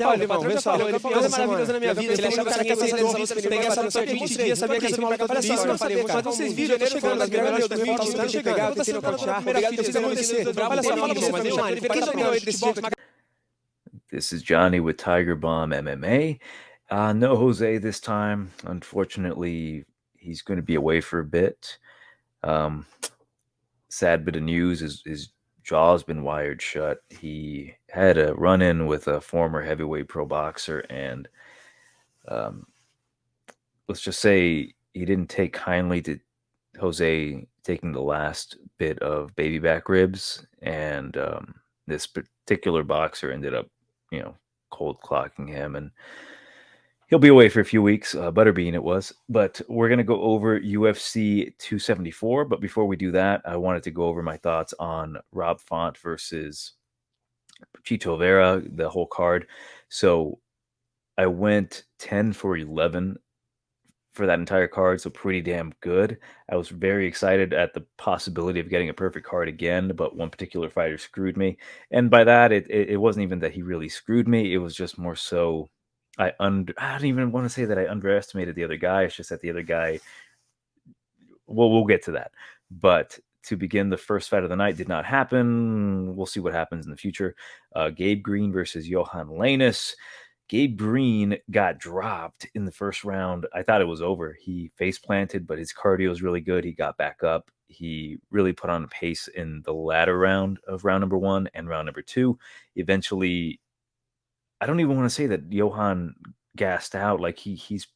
Olha, o patrão já falou, ele falou coisa maravilhosa na minha vida, ele achava que essa notícia, peguei essa notícia 20 dias, sabia que esse maluco vai isso, eu falei, mas vocês viram, eu tô chegando, as melhores do mundo, eu tô chegando, tentei nocautear, obrigado por vocês acontecer. Olha só, fala pra você, mas quem dominou ele desse jeito? This is Johnny with Tiger Bomb MMA. No Jose this time. Unfortunately, he's going to be away for a bit. Sad bit of news, his jaw's been wired shut. He had a run-in with a former heavyweight pro boxer, and let's just say he didn't take kindly to Jose taking the last bit of baby back ribs, and this particular boxer ended up, cold clocking him, and he'll be away for a few weeks. Butterbean it was. But we're going to go over UFC 274. But before we do that, I wanted to go over my thoughts on Rob Font versus Chito Vera, the whole card. So I went 10 for 11 for that entire card, so pretty damn good. I was very excited at the possibility of getting a perfect card again, but one particular fighter screwed me. And by that, it wasn't even that he really screwed me. It was just more so I don't even want to say that I underestimated the other guy. It's just that the other guy, well, we'll get to that. But to begin, the first fight of the night did not happen. We'll see what happens in the future. Gabe Green versus Johan Lainus. Gabe Green got dropped in the first round. I thought it was over. He face planted, but his cardio is really good. He got back up. He really put on a pace in the latter round of round number 1 and round number 2. Eventually, I don't even want to say that Johan gassed out. Like he's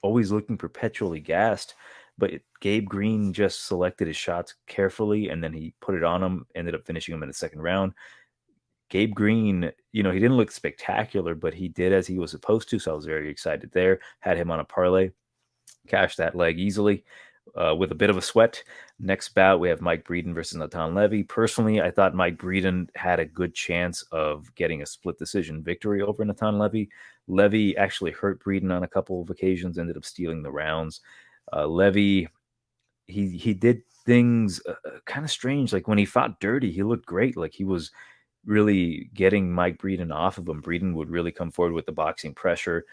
always looking perpetually gassed, but Gabe Green just selected his shots carefully, and then he put it on him, ended up finishing him in the second round. Gabe Green, he didn't look spectacular, but he did as he was supposed to, so I was very excited there. Had him on a parlay, cashed that leg easily with a bit of a sweat. Next bout, we have Mike Breeden versus Natan Levy. Personally, I thought Mike Breeden had a good chance of getting a split decision victory over Natan Levy. Levy actually hurt Breeden on a couple of occasions, ended up stealing the rounds. Levy, he did things kind of strange. Like when he fought dirty, he looked great. Like he was really getting Mike Breeden off of him. Breeden would really come forward with the boxing pressure,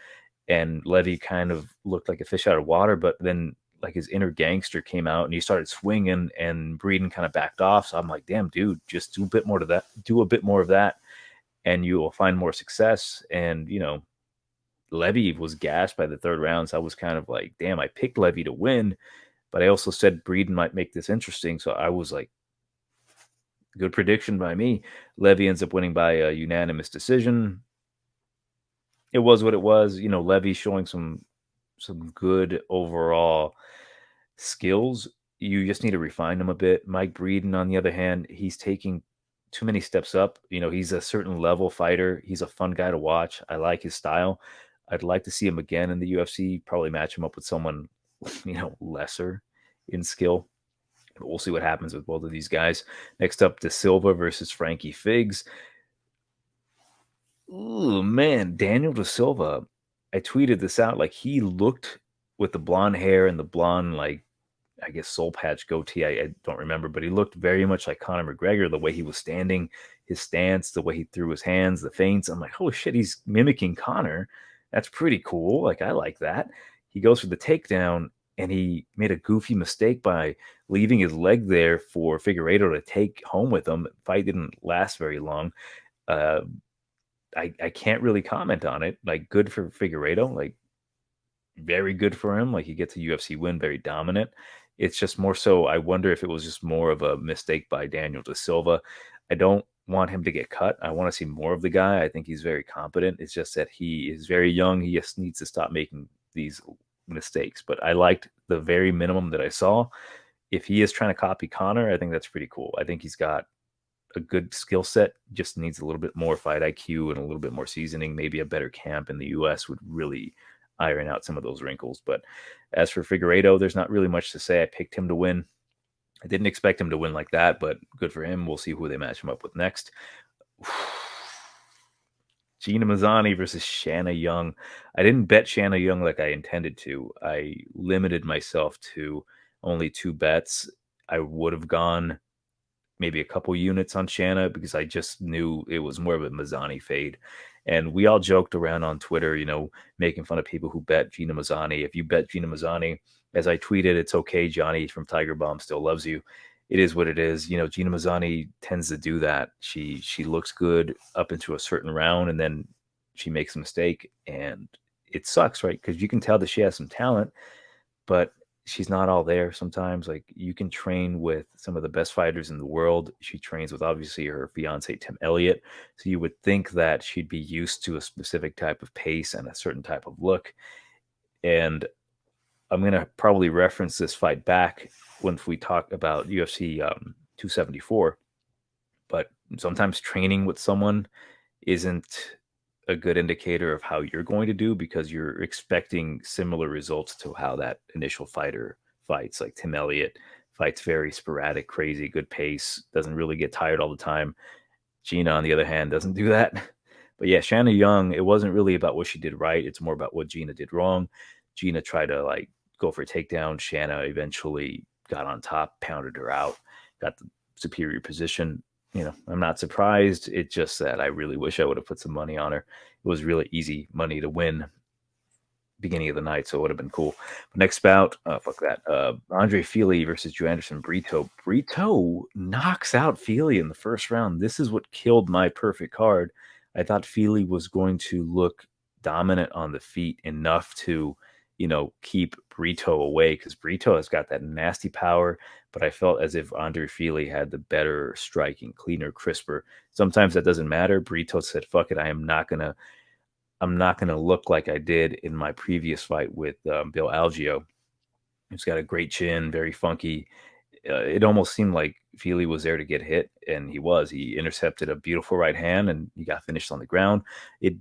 and Levy kind of looked like a fish out of water, but then like his inner gangster came out and he started swinging, and Breeden kind of backed off. So I'm like, damn, dude, just do a bit more of that, and you will find more success. And, Levy was gassed by the third round. So I was kind of like, damn, I picked Levy to win, but I also said Breeden might make this interesting. So I was like, good prediction by me. Levy ends up winning by a unanimous decision. It was what it was. Levy showing some good overall skills. You just need to refine them a bit. Mike Breeden, on the other hand, he's taking too many steps up. He's a certain level fighter. He's a fun guy to watch. I like his style. I'd like to see him again in the UFC, probably match him up with someone, lesser in skill. But we'll see what happens with both of these guys. Next up, De Silva versus Frankie Figs. Ooh, man, Daniel De Silva. I tweeted this out. Like, he looked with the blonde hair and the blonde, like, I guess soul patch goatee. I don't remember, but he looked very much like Conor McGregor. The way he was standing, his stance, the way he threw his hands, the feints. I'm like, oh shit, he's mimicking Conor. That's pretty cool. Like, I like that. He goes for the takedown, and he made a goofy mistake by leaving his leg there for Figueiredo to take home with him. The fight didn't last very long. I can't really comment on it. Like, good for Figueiredo. Like, very good for him. Like, he gets a UFC win, very dominant. It's just more so, I wonder if it was just more of a mistake by Daniel De Silva. I don't want him to get cut. I want to see more of the guy. I think he's very competent. It's just that he is very young. He just needs to stop making these mistakes. But I liked the very minimum that I saw. If he is trying to copy Conor, I think that's pretty cool. I think he's got a good skill set, just needs a little bit more fight IQ and a little bit more seasoning. Maybe a better camp in the US would really iron out some of those wrinkles. But as for Figueiredo, there's not really much to say. I picked him to win. I didn't expect him to win like that, but good for him. We'll see who they match him up with next. Gina Mazzani versus Shanna Young. I didn't bet Shanna Young like I intended to. I limited myself to only 2 bets. I would have gone maybe a couple units on Shanna because I just knew it was more of a Mazzani fade. And we all joked around on Twitter, making fun of people who bet Gina Mazzani. If you bet Gina Mazzani, as I tweeted, it's okay, Johnny from Tiger Bomb still loves you. It is what it is. Gina Mazzani tends to do that. She looks good up into a certain round, and then she makes a mistake, and it sucks, right? Because you can tell that she has some talent, but she's not all there sometimes. Like, you can train with some of the best fighters in the world. She trains with obviously her fiance, Tim Elliott. So you would think that she'd be used to a specific type of pace and a certain type of look. And I'm going to probably reference this fight back once we talk about UFC 274. But sometimes training with someone isn't a good indicator of how you're going to do because you're expecting similar results to how that initial fighter fights. Like Tim Elliott fights very sporadic, crazy, good pace, doesn't really get tired all the time. Gina, on the other hand, doesn't do that. But yeah, Shanna Young, it wasn't really about what she did right. It's more about what Gina did wrong. Gina tried to like go for a takedown. Shanna eventually got on top, pounded her out, got the superior position. I'm not surprised. It's just that I really wish I would have put some money on her. It was really easy money to win beginning of the night, so it would have been cool. But next bout, Andre Fili versus Joe Anderson Brito. Brito knocks out Fili in the first round. This is what killed my perfect card. I thought Fili was going to look dominant on the feet enough to, keep Brito away because Brito has got that nasty power, but I felt as if Andre Fili had the better striking, cleaner, crisper. Sometimes that doesn't matter. Brito said, fuck it, I'm not gonna look like I did in my previous fight with Bill Algeo. He's got a great chin, very funky. It almost seemed like Fili was there to get hit, and he was. He intercepted a beautiful right hand, and he got finished on the ground. It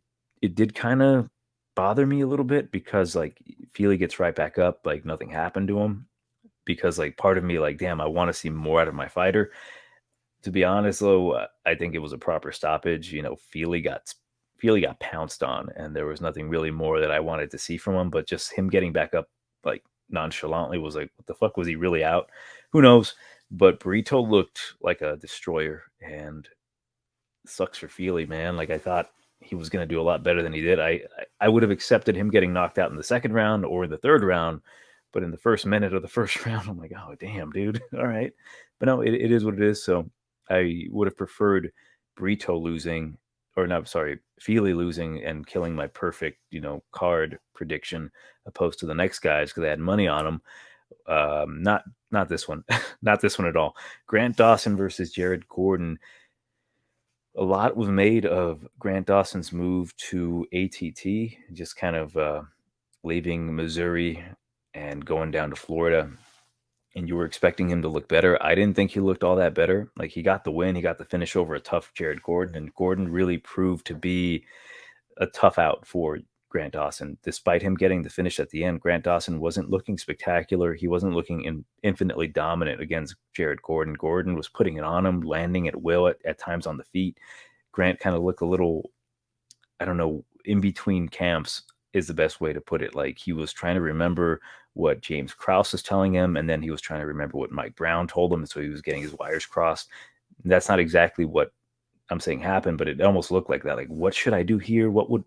did kind of bother me a little bit because like Fili gets right back up, like nothing happened to him. Because like part of me, like, damn, I want to see more out of my fighter. To be honest, though, I think it was a proper stoppage. Fili got pounced on, and there was nothing really more that I wanted to see from him. But just him getting back up like nonchalantly was like, what the fuck, was he really out? Who knows? But Brito looked like a destroyer, and sucks for Fili, man. Like, I thought he was going to do a lot better than he did. I would have accepted him getting knocked out in the second round or the third round, but in the first minute of the first round, I'm like, oh, damn, dude. All right. But no, it is what it is. So I would have preferred Brito losing, or no, sorry, Fili losing and killing my perfect, card prediction opposed to the next guys because I had money on them. Not this one. Not this one at all. Grant Dawson versus Jared Gordon. A lot was made of Grant Dawson's move to ATT, just kind of leaving Missouri and going down to Florida. And you were expecting him to look better. I didn't think he looked all that better. Like, he got the win. He got the finish over a tough Jared Gordon. And Gordon really proved to be a tough out for Grant Dawson. Despite him getting the finish at the end, Grant Dawson wasn't looking spectacular. He wasn't looking infinitely dominant against Jared Gordon. Gordon was putting it on him, landing at will at times on the feet. Grant kind of looked a little, I don't know, in between camps is the best way to put it. Like, he was trying to remember what James Krause was telling him, and then he was trying to remember what Mike Brown told him, and so he was getting his wires crossed. That's not exactly what I'm saying happened, but it almost looked like that. Like, what should I do here? What would,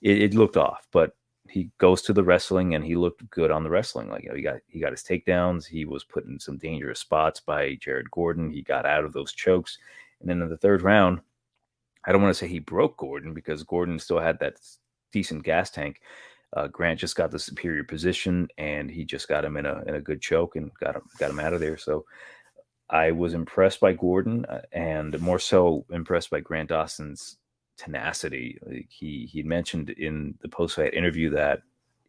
it looked off, but he goes to the wrestling and he looked good on the wrestling. Like, he got his takedowns. He was put in some dangerous spots by Jared Gordon. He got out of those chokes. And then in the third round, I don't want to say he broke Gordon because Gordon still had that decent gas tank. Grant just got the superior position, and he just got him in a good choke and got him out of there. So I was impressed by Gordon, and more so impressed by Grant Dawson's tenacity. Like, he mentioned in the post-fight interview that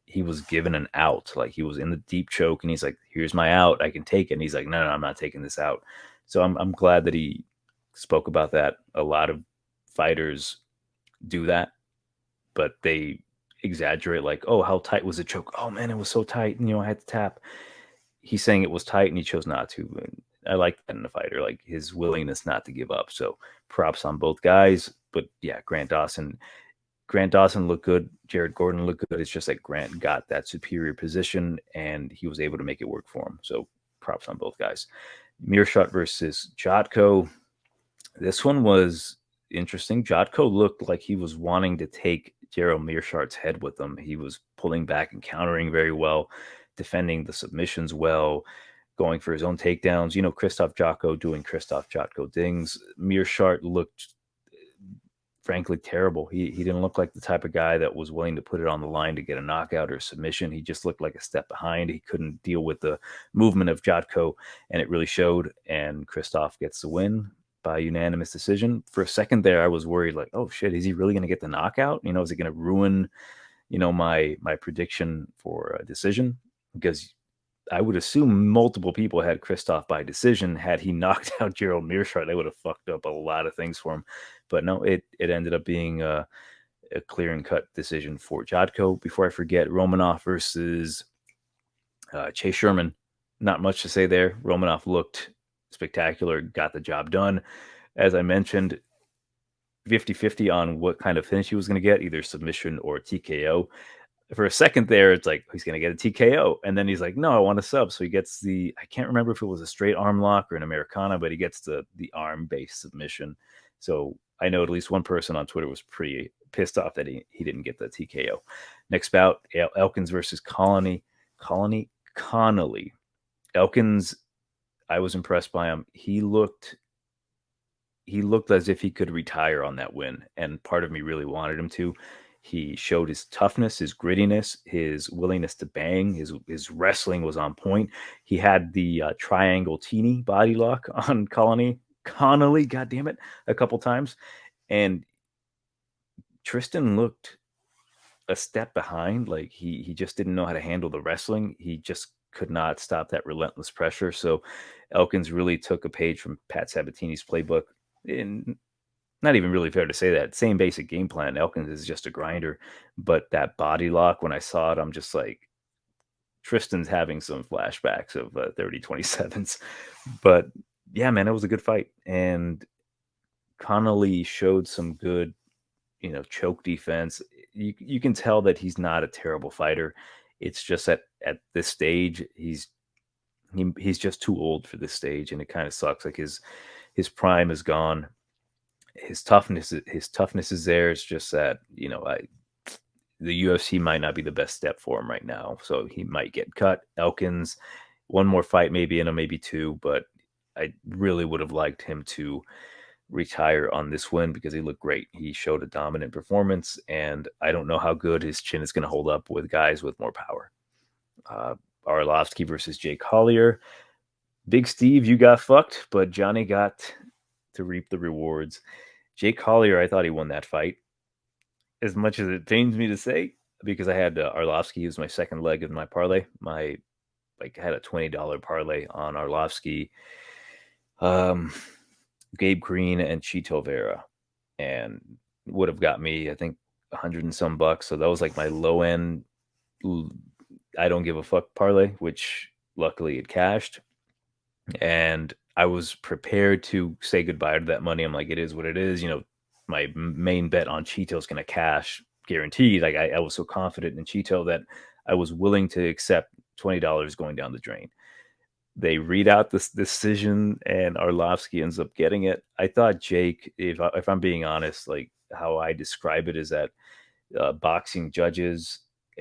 he was given an out. Like, he was in the deep choke, and he's like, "Here's my out. I can take it." And he's like, "No, I'm not taking this out." So I'm glad that he spoke about that. A lot of fighters do that, but they exaggerate, like, oh, how tight was the choke? Oh man, it was so tight, and I had to tap. He's saying it was tight and he chose not to. And I like that in a fighter, like his willingness not to give up. So props on both guys. But yeah, Grant Dawson looked good. Jared Gordon looked good. It's just like Grant got that superior position and he was able to make it work for him. So props on both guys. Mearshart versus Gatto. This one was interesting. Gatto looked like he was wanting to take Gerald Mearshart's head with him. He was pulling back and countering very well, defending the submissions well, going for his own takedowns. Krzysztof Jotko doing Krzysztof Jotko things. Mearshart looked frankly terrible. He didn't look like the type of guy that was willing to put it on the line to get a knockout or a submission. He just looked like a step behind. He couldn't deal with the movement of Jotko, and it really showed. And Krzysztof gets the win by unanimous decision. For a second there, I was worried, like, oh shit, is he really going to get the knockout? Is it going to ruin, my prediction for a decision? Because I would assume multiple people had Krzysztof by decision. Had he knocked out Gerald Mearshart, they would have fucked up a lot of things for him. But no, it ended up being a clear and cut decision for Jotko. Before I forget, Romanov versus Chase Sherman. Not much to say there. Romanov looked spectacular, got the job done. As I mentioned, 50-50 on what kind of finish he was going to get, either submission or TKO. For a second there, it's like, he's going to get a TKO. And then he's like, no, I want a sub. So he gets I can't remember if it was a straight arm lock or an Americana, but he gets the arm-based submission. So I know at least one person on Twitter was pretty pissed off that he didn't get the TKO. Next bout, Elkins versus Connolly. Elkins, I was impressed by him. He looked as if he could retire on that win, and part of me really wanted him to. He showed his toughness, his grittiness, his willingness to bang. His wrestling was on point. He had the triangle teeny body lock on Connolly, goddammit, a couple times. And Tristan looked a step behind. Like he just didn't know how to handle the wrestling. He just could not stop that relentless pressure. So Elkins really took a page from Pat Sabatini's playbook. And not even really fair to say that. Same basic game plan. Elkins is just a grinder. But that body lock, when I saw it, I'm just like, Tristan's having some flashbacks of 30-27s. But yeah, man, it was a good fight. And Connolly showed some good, choke defense. You can tell that he's not a terrible fighter. It's just that at this stage, he's just too old for this stage, and it kind of sucks. Like his prime is gone. His toughness is there. It's just that, the UFC might not be the best step for him right now. So he might get cut. Elkins, one more fight maybe in him, maybe two, but I really would have liked him to retire on this win because he looked great. He showed a dominant performance, and I don't know how good his chin is going to hold up with guys with more power. Arlovsky versus Jake Collier. Big Steve, you got fucked, but Johnny got to reap the rewards. Jake Collier, I thought he won that fight. As much as it pains me to say, because I had Arlovsky. He was my second leg of my parlay. I had a $20 parlay on Arlovsky, Gabe Green, and Chito Vera, and would have got me, I think, $100 and some bucks. So that was like my low end, I don't give a fuck parlay, which luckily it cashed. And I was prepared to say goodbye to that money. I'm like, it is what it is. My main bet on Chito is going to cash guaranteed. Like I was so confident in Chito that I was willing to accept $20 going down the drain. They read out this decision, and Arlovsky ends up getting it. I thought Jake, if I'm being honest, like how I describe it is that boxing judges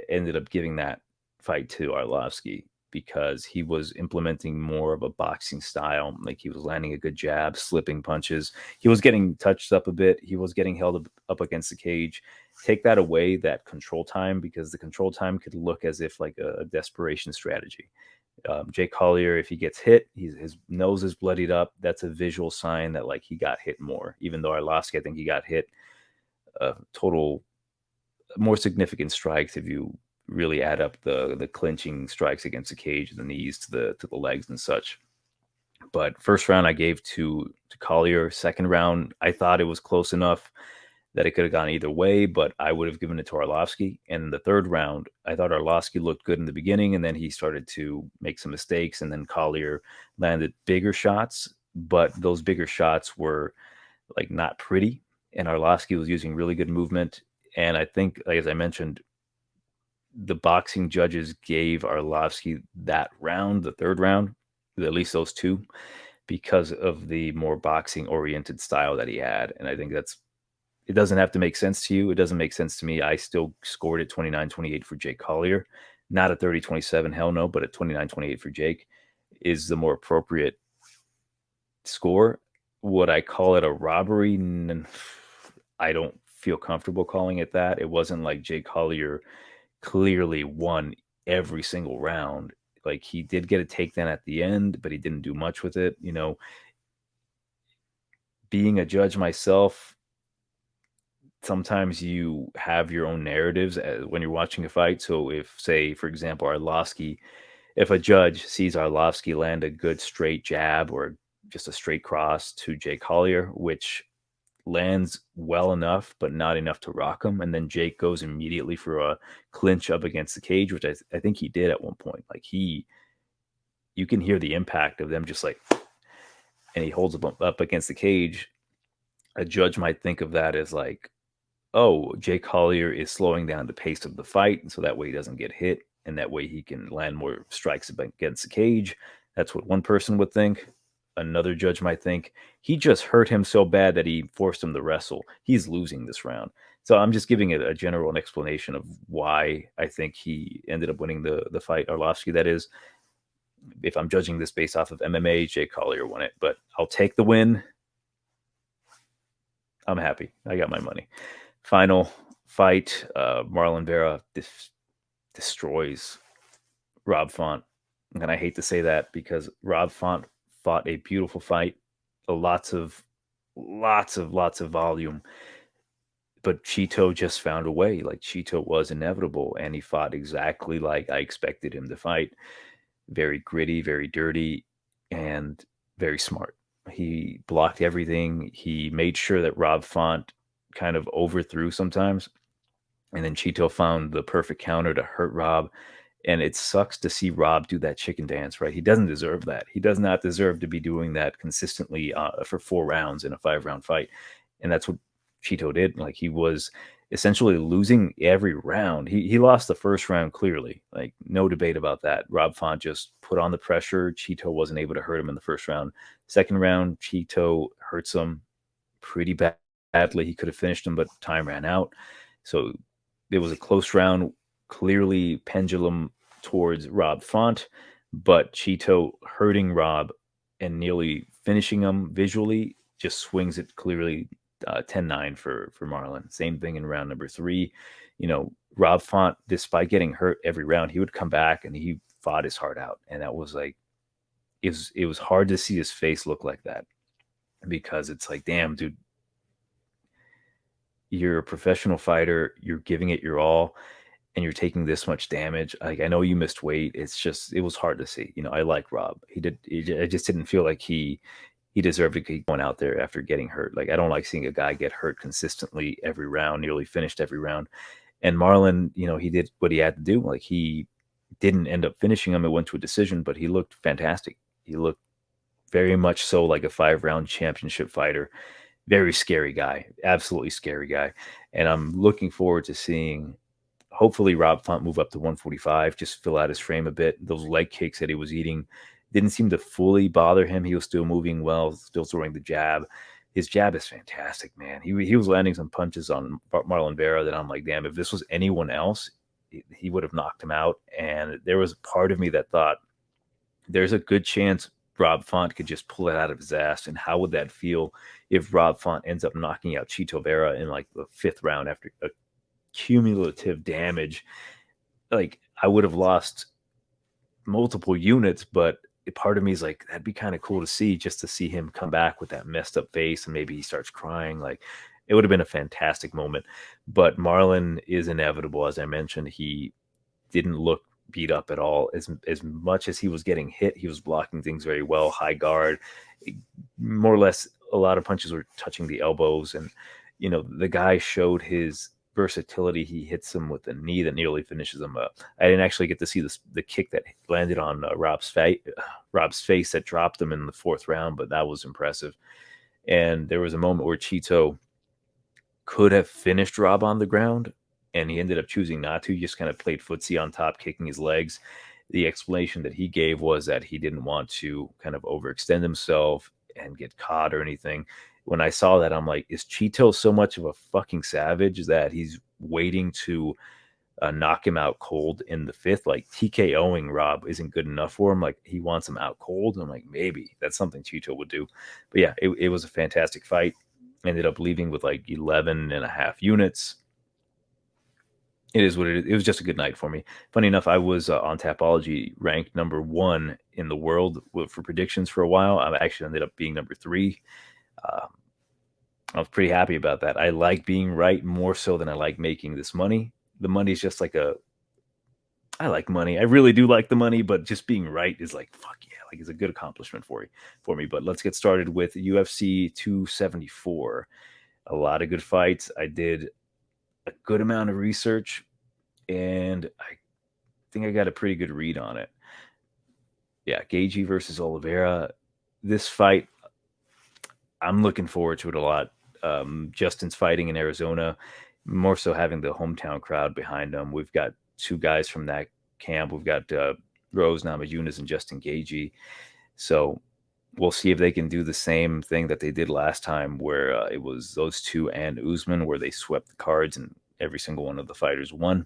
ended up giving that fight to Arlovsky because he was implementing more of a boxing style. Like he was landing a good jab, slipping punches. He was getting touched up a bit. He was getting held up against the cage. Take that away, that control time, because the control time could look as if like a desperation strategy. Jake Collier, if he gets hit, his nose is bloodied up. That's a visual sign that like he got hit more. Even though Arlovsky, I think he got hit total more significant strikes if you really add up the clinching strikes against the cage, the knees to the legs and such. But first round I gave to Collier. Second round, I thought it was close enough that it could have gone either way, but I would have given it to Arlovsky. And in the third round, I thought Arlovsky looked good in the beginning, and then he started to make some mistakes, and then Collier landed bigger shots, but those bigger shots were like not pretty, and Arlovsky was using really good movement. And I think, like, as I mentioned, the boxing judges gave Arlovsky that round, the third round, at least those two, because of the more boxing oriented style that he had. And I think it doesn't have to make sense to you. It doesn't make sense to me. I still scored at 29-28 for Jake Collier, not at 30-27. Hell no, but at 29-28 for Jake is the more appropriate score. Would I call it a robbery? I don't feel comfortable calling it that. It wasn't like Jake Collier clearly won every single round. Like, he did get a takedown at the end, but he didn't do much with it. You know, being a judge myself, sometimes you have your own narratives when you're watching a fight. So if, say, for example, Arlovsky, if a judge sees Arlovsky land a good straight jab or just a straight cross to Jake Collier, which lands well enough, but not enough to rock him, and then Jake goes immediately for a clinch up against the cage, which I think he did at one point. Like, you can hear the impact of them just like, and he holds him up against the cage. A judge might think of that as like, oh, Jake Collier is slowing down the pace of the fight, and so that way he doesn't get hit, and that way he can land more strikes against the cage. That's what one person would think. Another judge might think he just hurt him so bad that he forced him to wrestle. He's losing this round. So I'm just giving it a general explanation of why I think he ended up winning the fight, Arlovsky, that is. If I'm judging this based off of MMA, Jake Collier won it, but I'll take the win. I'm happy. I got my money. Final fight, Marlon Vera destroys Rob Font. And I hate to say that because Rob Font fought a beautiful fight, lots of volume. But Chito just found a way. Like, Chito was inevitable, and he fought exactly like I expected him to fight. Very gritty, very dirty, and very smart. He blocked everything. He made sure that Rob Font kind of overthrew sometimes. And then Chito found the perfect counter to hurt Rob. And it sucks to see Rob do that chicken dance, right? He doesn't deserve that. He does not deserve to be doing that consistently for 4 rounds in a 5-round fight. And that's what Chito did. Like, he was essentially losing every round. He lost the first round clearly, like, no debate about that. Rob Font just put on the pressure. Chito wasn't able to hurt him in the first round. Second round, Chito hurts him pretty badly. He could have finished him, but time ran out. So it was a close round, clearly pendulum towards Rob Font, but Chito hurting Rob and nearly finishing him visually just swings it clearly 10-9 for Marlon. Same thing in round number 3. You know, Rob Font, despite getting hurt every round, he would come back and he fought his heart out. And that was like, it was hard to see his face look like that, because it's like, damn, dude, you're a professional fighter, you're giving it your all, and you're taking this much damage. Like, I know you missed weight. It was hard to see. You know, I like Rob. I just didn't feel like he deserved to keep going out there after getting hurt. Like, I don't like seeing a guy get hurt consistently every round, nearly finished every round. And Marlon, you know, he did what he had to do. Like, he didn't end up finishing him. It went to a decision, but he looked fantastic. He looked very much so like a 5-round championship fighter. Very scary guy, absolutely scary guy. And I'm looking forward to seeing, hopefully, Rob Font move up to 145, just fill out his frame a bit. Those leg kicks that he was eating didn't seem to fully bother him. He was still moving well, still throwing the jab. His jab is fantastic, man. He was landing some punches on Marlon Vera that I'm like, damn, if this was anyone else, he would have knocked him out. And there was a part of me that thought, there's a good chance Rob Font could just pull it out of his ass. And how would that feel if Rob Font ends up knocking out Chito Vera in like the 5th round after a cumulative damage? Like, I would have lost multiple units, but part of me is like, that'd be kind of cool to see, just to see him come back with that messed up face and maybe he starts crying. Like, it would have been a fantastic moment. But Marlon is inevitable. As I mentioned, he didn't look beat up at all. As much as he was getting hit, he was blocking things very well. High guard, more or less, a lot of punches were touching the elbows. And, you know, the guy showed his versatility. He hits him with a knee that nearly finishes him up. I didn't actually get to see the kick that landed on Rob's face that dropped him in the 4th round, but that was impressive. And there was a moment where Chito could have finished Rob on the ground, and he ended up choosing not to. He just kind of played footsie on top, kicking his legs. the explanation that he gave was that he didn't want to kind of overextend himself and get caught or anything. When I saw that, I'm like, is Chito so much of a fucking savage that he's waiting to knock him out cold in the 5th? Like, TKOing Rob isn't good enough for him. Like, he wants him out cold. I'm like, maybe that's something Chito would do. But yeah, it was a fantastic fight. Ended up leaving with like 11.5 units. It is what it is. It was just a good night for me. Funny enough, I was on Tapology ranked number 1 in the world for predictions for a while. I actually ended up being number 3. I was pretty happy about that. I like being right more so than I like making this money. The money is just like I like money. I really do like the money, but just being right is like, fuck yeah, like it's a good accomplishment for me. But let's get started with UFC 274. A lot of good fights. I did a good amount of research, and I think I got a pretty good read on it. Yeah, Gaethje versus Oliveira. This fight, I'm looking forward to it a lot. Justin's fighting in Arizona, more so having the hometown crowd behind him. We've got 2 guys from that camp. We've got Rose Namajunas and Justin Gaethje. So we'll see if they can do the same thing that they did last time, where it was those 2 and Usman, where they swept the cards and every single one of the fighters won.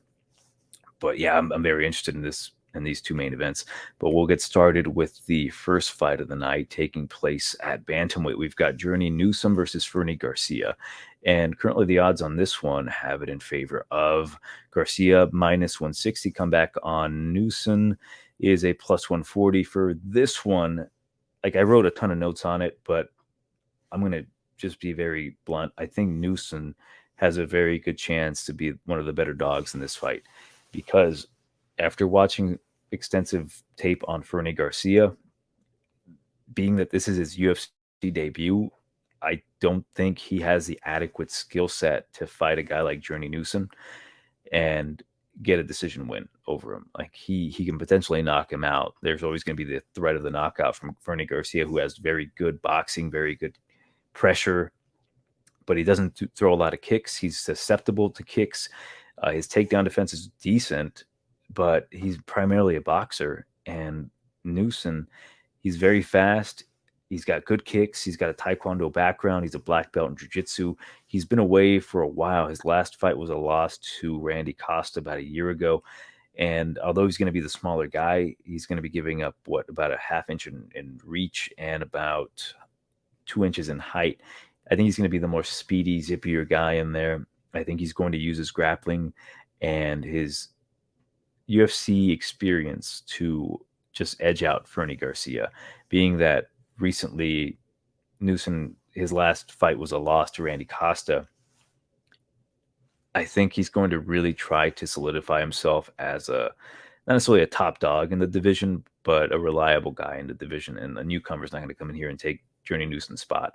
But yeah, I'm very interested in these 2 main events. But we'll get started with the first fight of the night, taking place at bantamweight. We've got Journey Newsom versus Fernie Garcia. And currently the odds on this one have it in favor of Garcia, -160. Comeback on Newsom is a +140. For this one, like, I wrote a ton of notes on it, but I'm going to just be very blunt. I think Newsom has a very good chance to be one of the better dogs in this fight, because after watching extensive tape on Fernie Garcia, being that this is his UFC debut, I don't think he has the adequate skill set to fight a guy like Journey Newsom and get a decision win over him. Like, he can potentially knock him out. There's always going to be the threat of the knockout from Fernie Garcia, who has very good boxing, very good pressure, but he doesn't throw a lot of kicks. He's susceptible to kicks. His takedown defense is decent, but he's primarily a boxer. And Newsom, he's very fast. He's got good kicks. He's got a Taekwondo background. He's a black belt in jiu-jitsu. He's been away for a while. His last fight was a loss to Randy Costa about a year ago. And although he's going to be the smaller guy, he's going to be giving up, about a half inch in reach and about 2 inches in height. I think he's going to be the more speedy, zippier guy in there. I think he's going to use his grappling and his UFC experience to just edge out Fernie Garcia, being that recently Newsom, his last fight was a loss to Randy Costa. I think he's going to really try to solidify himself as not necessarily a top dog in the division, but a reliable guy in the division. And a newcomer's not going to come in here and take Journey Newsom's spot,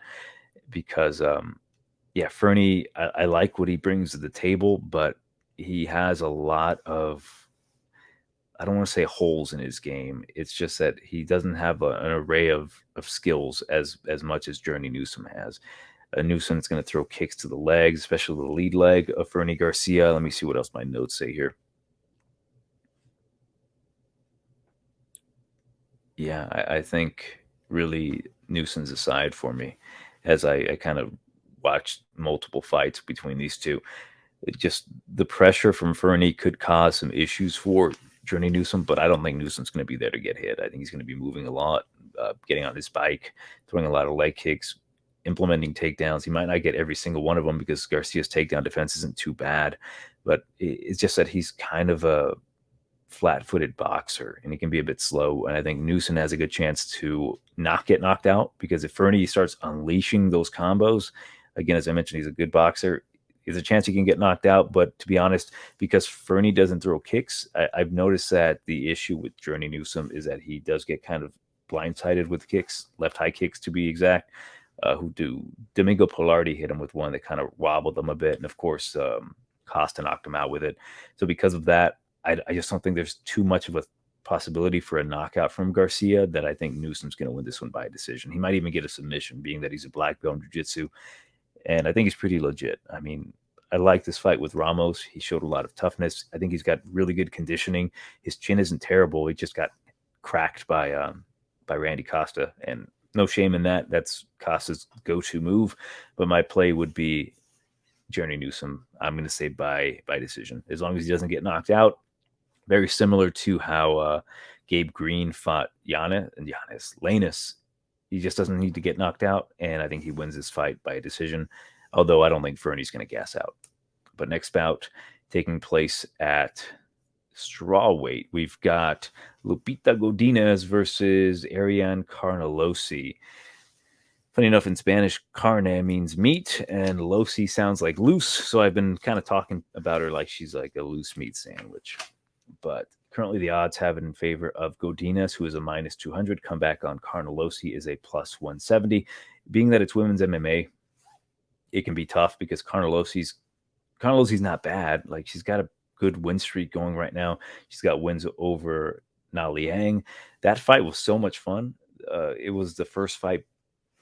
because Fernie, I like what he brings to the table, but he has a lot of, I don't want to say holes in his game. It's just that he doesn't have an array of skills as much as Journey Newsom has. Newsom is going to throw kicks to the legs, especially the lead leg of Fernie Garcia. Let me see what else my notes say here. Yeah, I think really Newsom's aside for me, as I kind of watched multiple fights between these 2. Just the pressure from Fernie could cause some issues for Journey Newsom, but I don't think Newsom's going to be there to get hit. I think he's going to be moving a lot, getting on his bike, throwing a lot of leg kicks, implementing takedowns. He might not get every single one of them because Garcia's takedown defense isn't too bad, but it's just that he's kind of a flat-footed boxer and he can be a bit slow. And I think Newsom has a good chance to not get knocked out, because if Fernie starts unleashing those combos, again, as I mentioned, he's a good boxer. There's a chance he can get knocked out, but to be honest, because Fernie doesn't throw kicks, I've noticed that the issue with Journey Newsom is that he does get kind of blindsided with kicks, left high kicks to be exact. Domingo Pilardi hit him with one that kind of wobbled him a bit, and of course Costa knocked him out with it. So because of that, I just don't think there's too much of a possibility for a knockout from Garcia, that I think Newsom's going to win this one by a decision. He might even get a submission, being that he's a black belt in jiu-jitsu, and I think he's pretty legit. I mean, I like this fight with Ramos. He showed a lot of toughness. I think he's got really good conditioning. His chin isn't terrible. He just got cracked by Randy Costa, and no shame in that. That's Costa's go-to move. But my play would be Jeremy Newsom. I'm going to say by decision, as long as he doesn't get knocked out. Very similar to how Gabe Green fought Lanus. He just doesn't need to get knocked out, and I think he wins this fight by a decision, although I don't think Fernie's going to gas out. But next bout taking place at strawweight, we've got Lupita Godinez versus Ariane Carnelossi. Funny enough, in Spanish, carne means meat, and losi sounds like loose, so I've been kind of talking about her like she's like a loose meat sandwich. But currently the odds have it in favor of Godinez, who is a minus 200. Comeback on Carnelossi is a plus 170. Being that it's women's MMA, it can be tough because Carnelossi's not bad. Like, she's got a good win streak going right now. She's got wins over Na Liang. That fight was so much fun. It was the first fight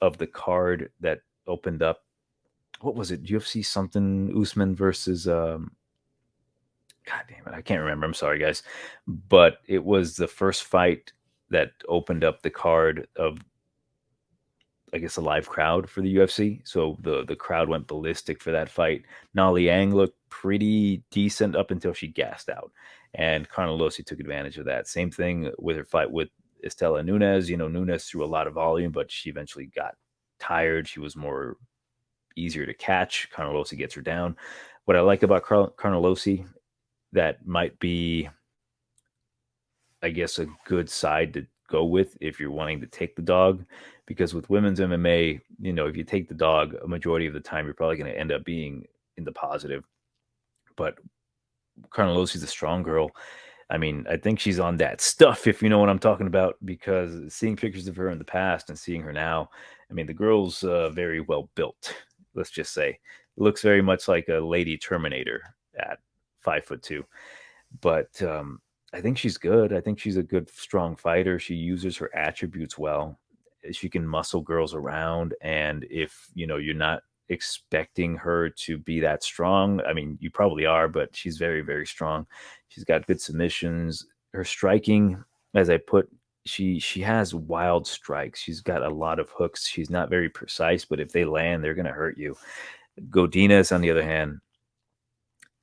of the card that opened up. What was it? UFC something, Usman versus God damn it, I can't remember. I'm sorry, guys. But it was the first fight that opened up the card of, I guess, a live crowd for the UFC. So the crowd went ballistic for that fight. Na Liang looked pretty decent up until she gassed out. And Carnelossi took advantage of that. Same thing with her fight with Estela Nunes. Nunes threw a lot of volume, but she eventually got tired. She was more easier to catch. Carnelossi gets her down. What I like about Carnelossi, that might be, I guess, a good side to go with if you're wanting to take the dog, because with women's MMA, if you take the dog, a majority of the time you're probably going to end up being in the positive. But Carnelossi's a strong girl. I mean, I think she's on that stuff, if you know what I'm talking about, because seeing pictures of her in the past and seeing her now, I mean, the girl's very well built, let's just say. Looks very much like a lady Terminator at 5'2". But I think she's good. I think she's a good, strong fighter. She uses her attributes well. She can muscle girls around. And if, you're not expecting her to be that strong, I mean, you probably are, but she's very, very strong. She's got good submissions. Her striking, as I put, she has wild strikes. She's got a lot of hooks. She's not very precise, but if they land, they're going to hurt you. Godinez, on the other hand,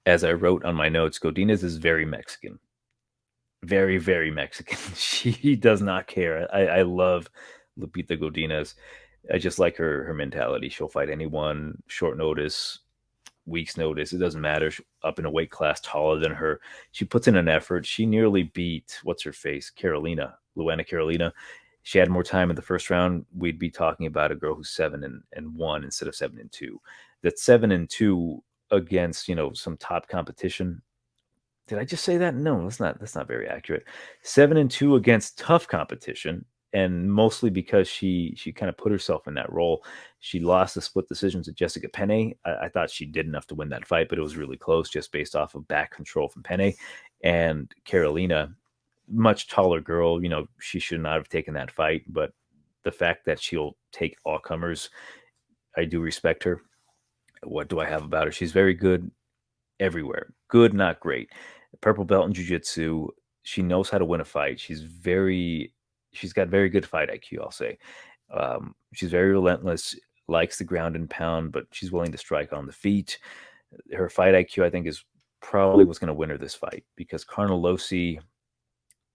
as I wrote on my notes, Godinez is very Mexican. Very, very Mexican. She does not care. I love Lupita Godinez. I just like her mentality. She'll fight anyone, short notice, week's notice. It doesn't matter. She's up in a weight class taller than her. She puts in an effort. She nearly beat, what's her face? Luana Carolina. She had more time in the first round. We'd be talking about a girl who's 7-1 instead of 7-2. That's 7-2 against, some top competition. Did I just say that? No, that's not very accurate. 7-2 against tough competition, and mostly because she kind of put herself in that role. She lost the split decisions to Jessica Penne. I thought she did enough to win that fight, but it was really close just based off of back control from Penne. And Carolina, much taller girl, she should not have taken that fight, but the fact that she'll take all comers, I do respect her. What do I have about her? She's very good everywhere. Good, not great. Purple belt in jiu-jitsu. She knows how to win a fight. She's got very good fight IQ, I'll say. She's very relentless, likes the ground and pound, but she's willing to strike on the feet. Her fight IQ, I think, is probably what's going to win her this fight, because Carnelossi,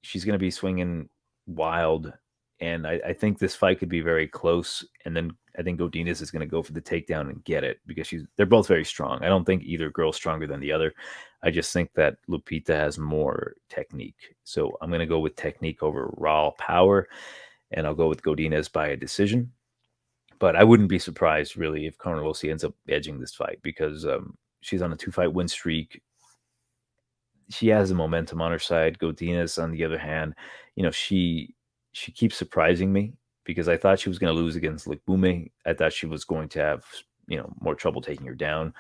she's going to be swinging wild, and I think this fight could be very close, and then I think Godinez is going to go for the takedown and get it, because they're both very strong. I don't think either girl's stronger than the other. I just think that Lupita has more technique. So I'm going to go with technique over raw power, and I'll go with Godinez by a decision. But I wouldn't be surprised, really, if Carnelossi ends up edging this fight, because she's on a 2-fight win streak. She has the momentum on her side. Godinez, on the other hand, she keeps surprising me, because I thought she was going to lose against Likbume. I thought she was going to have, more trouble taking her down.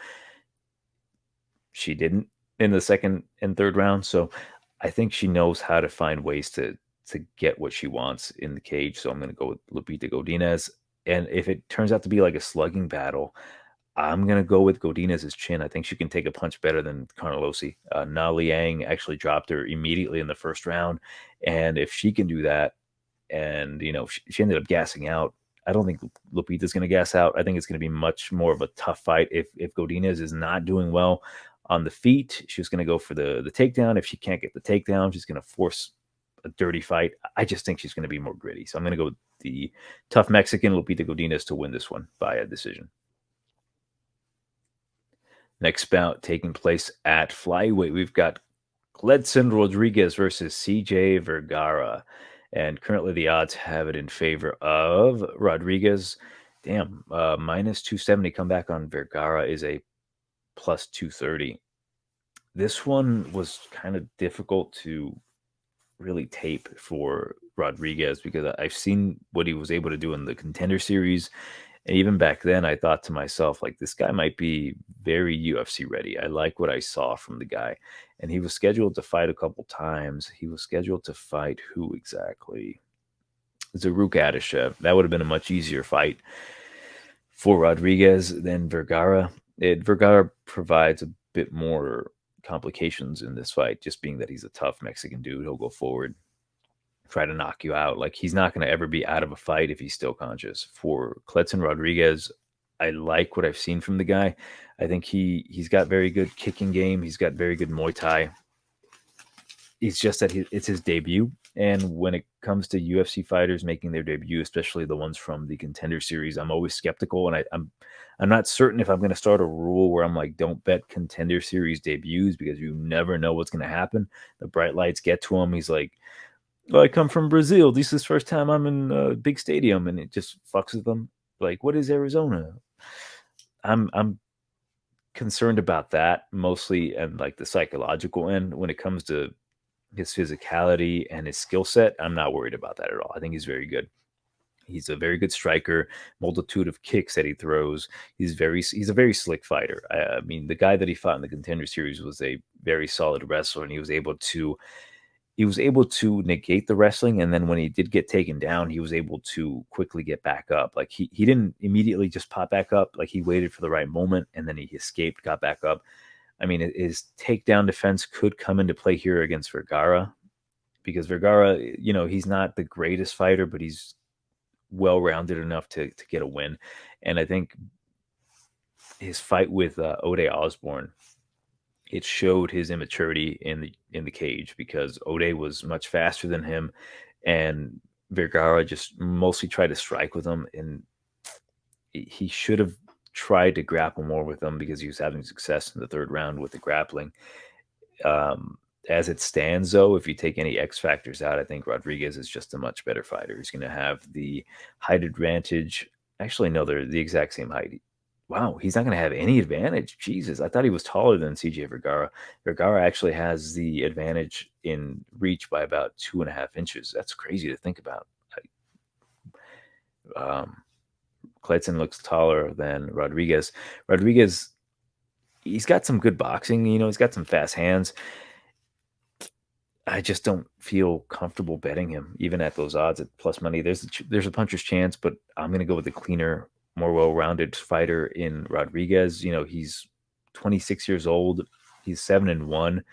She didn't in the second and third round. So I think she knows how to find ways to get what she wants in the cage. So I'm going to go with Lupita Godinez. And if it turns out to be like a slugging battle, I'm going to go with Godinez's chin. I think she can take a punch better than Carnelossi. Na Liang actually dropped her immediately in the first round. And if she can do that, and, she ended up gassing out, I don't think Lupita's going to gas out. I think it's going to be much more of a tough fight. If Godinez is not doing well on the feet, she's going to go for the takedown. If she can't get the takedown, she's going to force a dirty fight. I just think she's going to be more gritty. So I'm going to go with the tough Mexican, Lupita Godinez, to win this one by a decision. Next bout taking place at flyweight, we've got Gledson Rodrigues versus CJ Vergara. And currently the odds have it in favor of Rodrigues. Damn, minus 270 comeback on Vergara is a plus 230. This one was kind of difficult to really tape for Rodrigues because I've seen what he was able to do in the Contender Series. And even back then, I thought to myself, like, this guy might be very UFC ready. I like what I saw from the guy. And he was scheduled to fight a couple times. He was scheduled to fight who exactly? Zaruk Adeshev. That would have been a much easier fight for Rodrigues than Vergara. Vergara provides a bit more complications in this fight, just being that he's a tough Mexican dude. He'll go forward, try to knock you out. Like, he's not going to ever be out of a fight if he's still conscious. For Gledson Rodrigues, I like what I've seen from the guy. I think he's got very good kicking game. He's got very good Muay Thai. It's just that it's his debut. And when it comes to UFC fighters making their debut, especially the ones from the Contender Series, I'm always skeptical. And I'm not certain if I'm going to start a rule where I'm like, don't bet Contender Series debuts because you never know what's going to happen. The bright lights get to him. He's like, well, I come from Brazil. This is the first time I'm in a big stadium, and it just fucks with them. Like, what is Arizona? I'm concerned about that mostly, and like the psychological end. When it comes to his physicality and his skill set, I'm not worried about that at all. I think he's very good. He's a very good striker, multitude of kicks that he throws. He's a very slick fighter. I mean, the guy that he fought in the Contender Series was a very solid wrestler, and he was able to negate the wrestling. And then when he did get taken down, he was able to quickly get back up. Like, he didn't immediately just pop back up. Like, he waited for the right moment, and then he escaped, got back up. I mean, his takedown defense could come into play here against Vergara, because Vergara, he's not the greatest fighter, but he's well-rounded enough to get a win. And I think his fight with Ode Osborne, it showed his immaturity in the cage, because Ode was much faster than him, and Vergara just mostly tried to strike with him, and he should have tried to grapple more with him because he was having success in the third round with the grappling. As it stands, though, if you take any X factors out, I think Rodrigues is just a much better fighter. He's going to have the height advantage. Actually, no, they're the exact same height. Wow, he's not going to have any advantage. Jesus, I thought he was taller than CJ Vergara. Vergara actually has the advantage in reach by about 2.5 inches. That's crazy to think about. Gledson looks taller than Rodrigues. Rodrigues, he's got some good boxing. He's got some fast hands. I just don't feel comfortable betting him, even at those odds at plus money. There's a puncher's chance, but I'm going to go with the cleaner, more well-rounded fighter in Rodrigues. He's 26 years old. He's 7-1.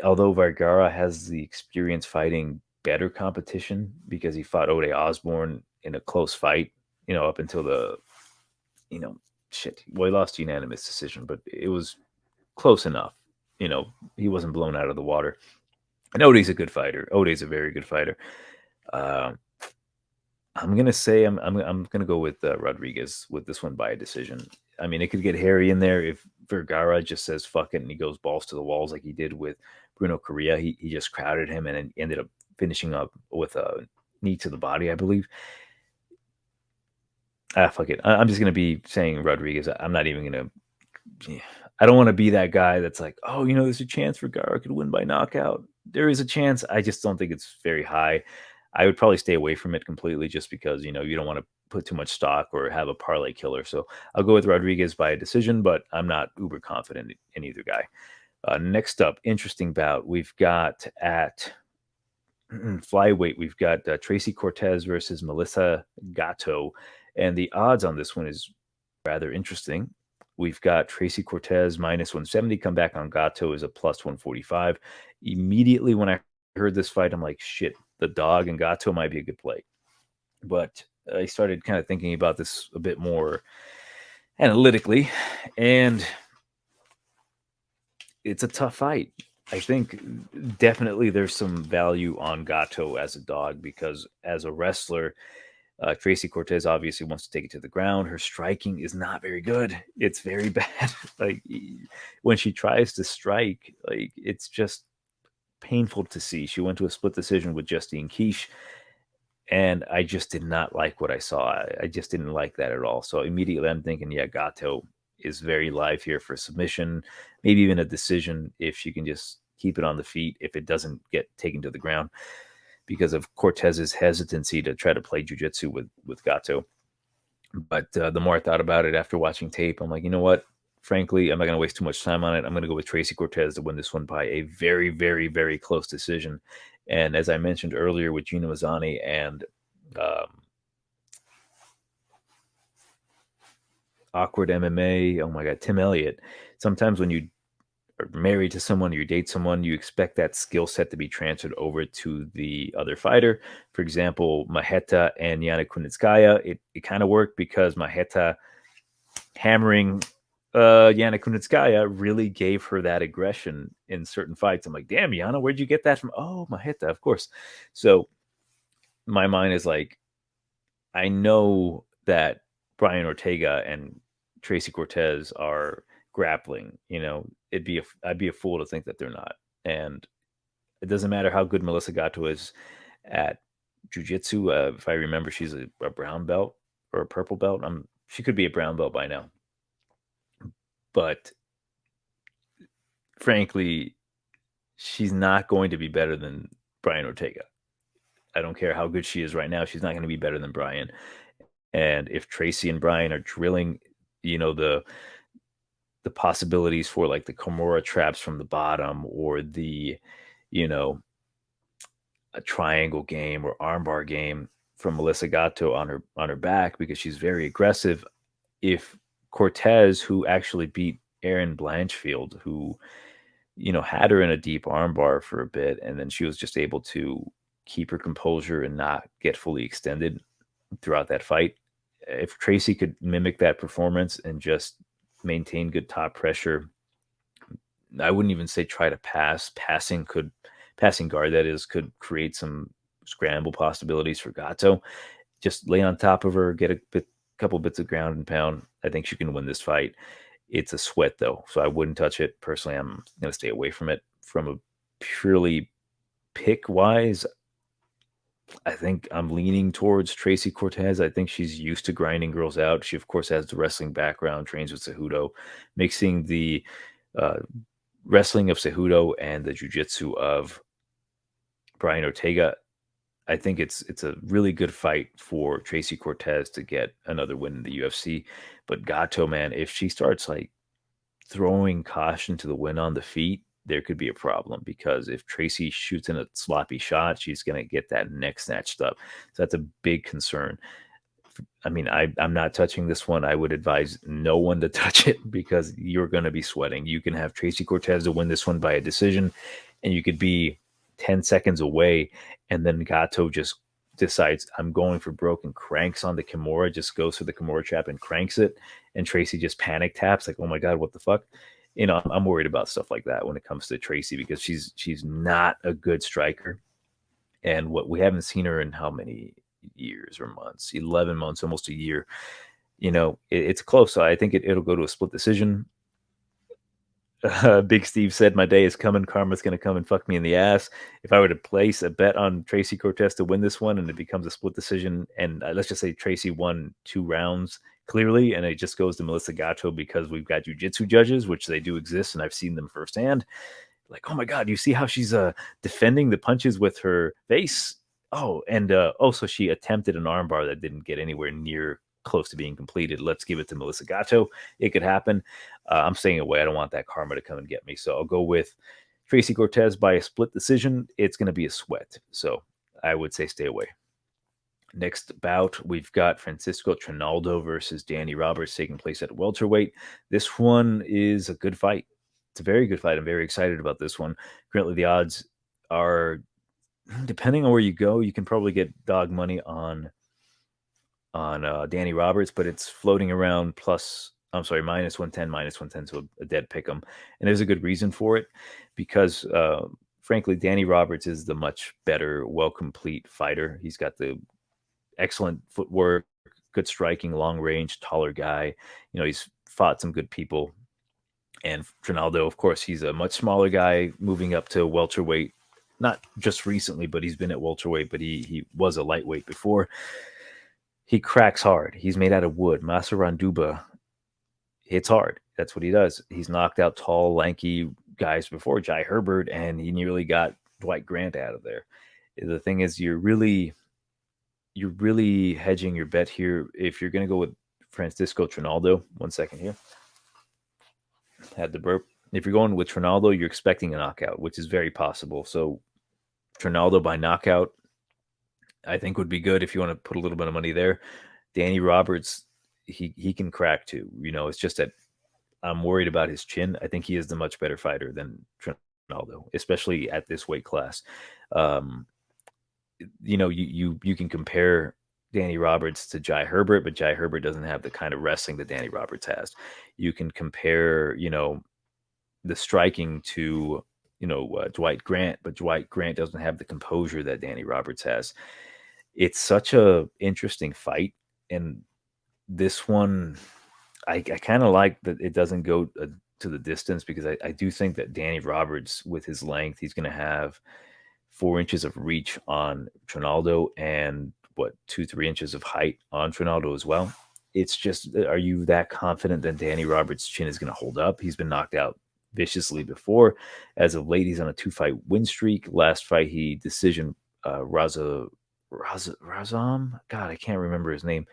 Although Vergara has the experience fighting better competition because he fought Ode Osborne in a close fight, up until the, he lost unanimous decision, but it was close enough. He wasn't blown out of the water. And Ode's a good fighter. Ode's a very good fighter. I'm gonna say I'm gonna go with Rodrigues with this one by a decision. I mean, it could get hairy in there if Vergara just says fuck it and he goes balls to the walls like he did with Bruno Correa. He just crowded him and ended up finishing up with a knee to the body, I believe. Fuck it. I'm just gonna be saying Rodrigues. I'm not even gonna. I don't want to be that guy that's like, oh, there's a chance Vergara could win by knockout. There is a chance. I just don't think it's very high. I would probably stay away from it completely just because, you don't want to put too much stock or have a parlay killer. So I'll go with Rodrigues by a decision, but I'm not uber confident in either guy. Next up, interesting bout. We've got at flyweight, we've got Tracy Cortez versus Melissa Gatto. And the odds on this one is rather interesting. we've got Tracy Cortez minus 170. Come back on Gatto is a plus 145. Immediately when I heard this fight, I'm like, shit, the dog and Gatto might be a good play. But I started kind of thinking about this a bit more analytically, and it's a tough fight. I think definitely there's some value on Gatto as a dog because as a wrestler, Tracy Cortez obviously wants to take it to the ground. Her striking is not very good. It's very bad. Like when she tries to strike, like it's just painful to see. She went to a split decision with Justine Quiche, and I just did not like what I saw. I just didn't like that at all. So immediately I'm thinking, yeah, Gatto is very live here for submission, maybe even a decision if she can just keep it on the feet if it doesn't get taken to the ground because of Cortez's hesitancy to try to play jiu-jitsu with Gatto. But the more I thought about it after watching tape, I'm like, you know what? Frankly, I'm not going to waste too much time on it. I'm going to go with Tracy Cortez to win this one by a very, very, very close decision. And as I mentioned earlier with Gina Mazzani and Awkward MMA, oh my God, Tim Elliott, sometimes when you are married to someone or you date someone, you expect that skill set to be transferred over to the other fighter. For example, Maheta and Yana Kunitskaya, it kind of worked because Maheta hammering Yana Kunitskaya really gave her that aggression in certain fights. I'm like, damn, Yana, where'd you get that from? Oh, Maheta, of course. So my mind is like, I know that Brian Ortega and Tracy Cortez are grappling. You know, I'd be a fool to think that they're not. And it doesn't matter how good Melissa Gatto is at jiu-jitsu. If I remember, she's a brown belt or a purple belt. She could be a brown belt by now. But frankly, she's not going to be better than Brian Ortega. I don't care how good she is right now. She's not going to be better than Brian. And if Tracy and Brian are drilling, you know, the possibilities for like the Kimura traps from the bottom or the, you know, a triangle game or armbar game from Melissa Gatto on her back because she's very aggressive. If Cortez, who actually beat Erin Blanchfield, who, you know, had her in a deep armbar for a bit, and then she was just able to keep her composure and not get fully extended throughout that fight. If Tracy could mimic that performance and just maintain good top pressure, I wouldn't even say try to pass. Passing guard, that is, could create some scramble possibilities for Gatto. Just lay on top of her, get a couple bits of ground and pound. I think she can win this fight. It's a sweat, though, so I wouldn't touch it. Personally, I'm going to stay away from it. From a purely pick-wise, I think I'm leaning towards Tracy Cortez. I think she's used to grinding girls out. She, of course, has the wrestling background, trains with Cejudo. Mixing the wrestling of Cejudo and the jiu-jitsu of Brian Ortega, I think it's a really good fight for Tracy Cortez to get another win in the UFC. But Gatto, man, if she starts like throwing caution to the wind on the feet, there could be a problem because if Tracy shoots in a sloppy shot, she's going to get that neck snatched up. So that's a big concern. I mean, I'm not touching this one. I would advise no one to touch it because you're going to be sweating. You can have Tracy Cortez to win this one by a decision, and you could be 10 seconds away, and then Gatto just decides I'm going for broke and cranks on the Kimura, just goes for the Kimura trap and cranks it, and Tracy just panic taps like, oh my God, what the fuck? You know, I'm worried about stuff like that when it comes to Tracy because she's not a good striker. And what we haven't seen her in how many years or months, 11 months, almost a year. You know, it's close. So I think it'll go to a split decision. Big Steve said, my day is coming. Karma's going to come and fuck me in the ass. If I were to place a bet on Tracy Cortez to win this one and it becomes a split decision, and let's just say Tracy won 2 rounds clearly, and it just goes to Melissa Gatto because we've got jiu-jitsu judges, which they do exist, and I've seen them firsthand. Like, oh my God, you see how she's defending the punches with her face? Oh, and also she attempted an armbar that didn't get anywhere near close to being completed. Let's give it to Melissa Gatto. It could happen. I'm staying away. I don't want that karma to come and get me. So I'll go with Tracy Cortez by a split decision. It's going to be a sweat. So I would say stay away. Next bout, we've got Francisco Trinaldo versus Danny Roberts taking place at welterweight. This one is a good fight. It's a very good fight. I'm very excited about this one. Currently, the odds are, depending on where you go, you can probably get dog money on Danny Roberts, but it's floating around minus 110, so a dead pick 'em. And there's a good reason for it because, frankly, Danny Roberts is the much better, well-complete fighter. He's got the excellent footwork, good striking, long range, taller guy. He's fought some good people. And Trinaldo, of course, he's a much smaller guy moving up to welterweight. Not just recently, but he's been at welterweight, but he was a lightweight before. He cracks hard. He's made out of wood. Masaranduba hits hard. That's what he does. He's knocked out tall, lanky guys before, Jai Herbert, and he nearly got Dwight Grant out of there. The thing is, you're really hedging your bet here if you're going to go with Francisco Trinaldo. 1 second here. Had the burp. If you're going with Trinaldo, you're expecting a knockout, which is very possible. So Trinaldo by knockout, I think, would be good if you want to put a little bit of money there. Danny Roberts, he can crack too. It's just that I'm worried about his chin. I think he is the much better fighter than Trinaldo, especially at this weight class. You can compare Danny Roberts to Jai Herbert, but Jai Herbert doesn't have the kind of wrestling that Danny Roberts has. You can compare, the striking to, Dwight Grant, but Dwight Grant doesn't have the composure that Danny Roberts has. It's such a interesting fight, and this one, I kind of like that it doesn't go to the distance because I do think that Danny Roberts, with his length, he's going to have 4 inches of reach on Trinaldo and 2-3 inches of height on Trinaldo as well. It's just, are you that confident that Danny Roberts' chin is going to hold up? He's been knocked out viciously before. As of late, he's on a 2-fight win streak. Last fight, he decision Razam. God, I can't remember his name.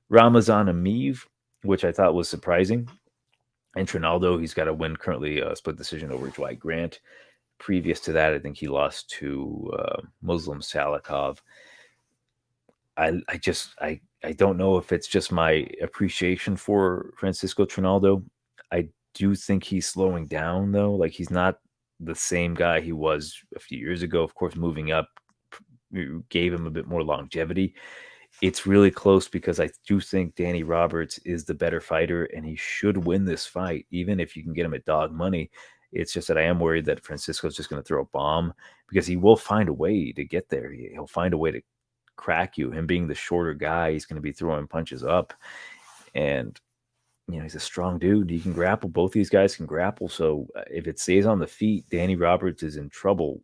Ramazan Ameev, which I thought was surprising. And Trinaldo, he's got a win currently, a split decision over Dwight Grant. Previous to that, I think he lost to Muslim Salikov. I don't know if it's just my appreciation for Francisco Trinaldo. I do think he's slowing down, though. Like, he's not the same guy he was a few years ago. Of course, moving up gave him a bit more longevity. It's really close because I do think Danny Roberts is the better fighter, and he should win this fight, even if you can get him at dog money. It's just that I am worried that Francisco's just going to throw a bomb because he will find a way to get there. He'll find a way to crack you. Him being the shorter guy, he's going to be throwing punches up. And, he's a strong dude. He can grapple. Both these guys can grapple. So if it stays on the feet, Danny Roberts is in trouble.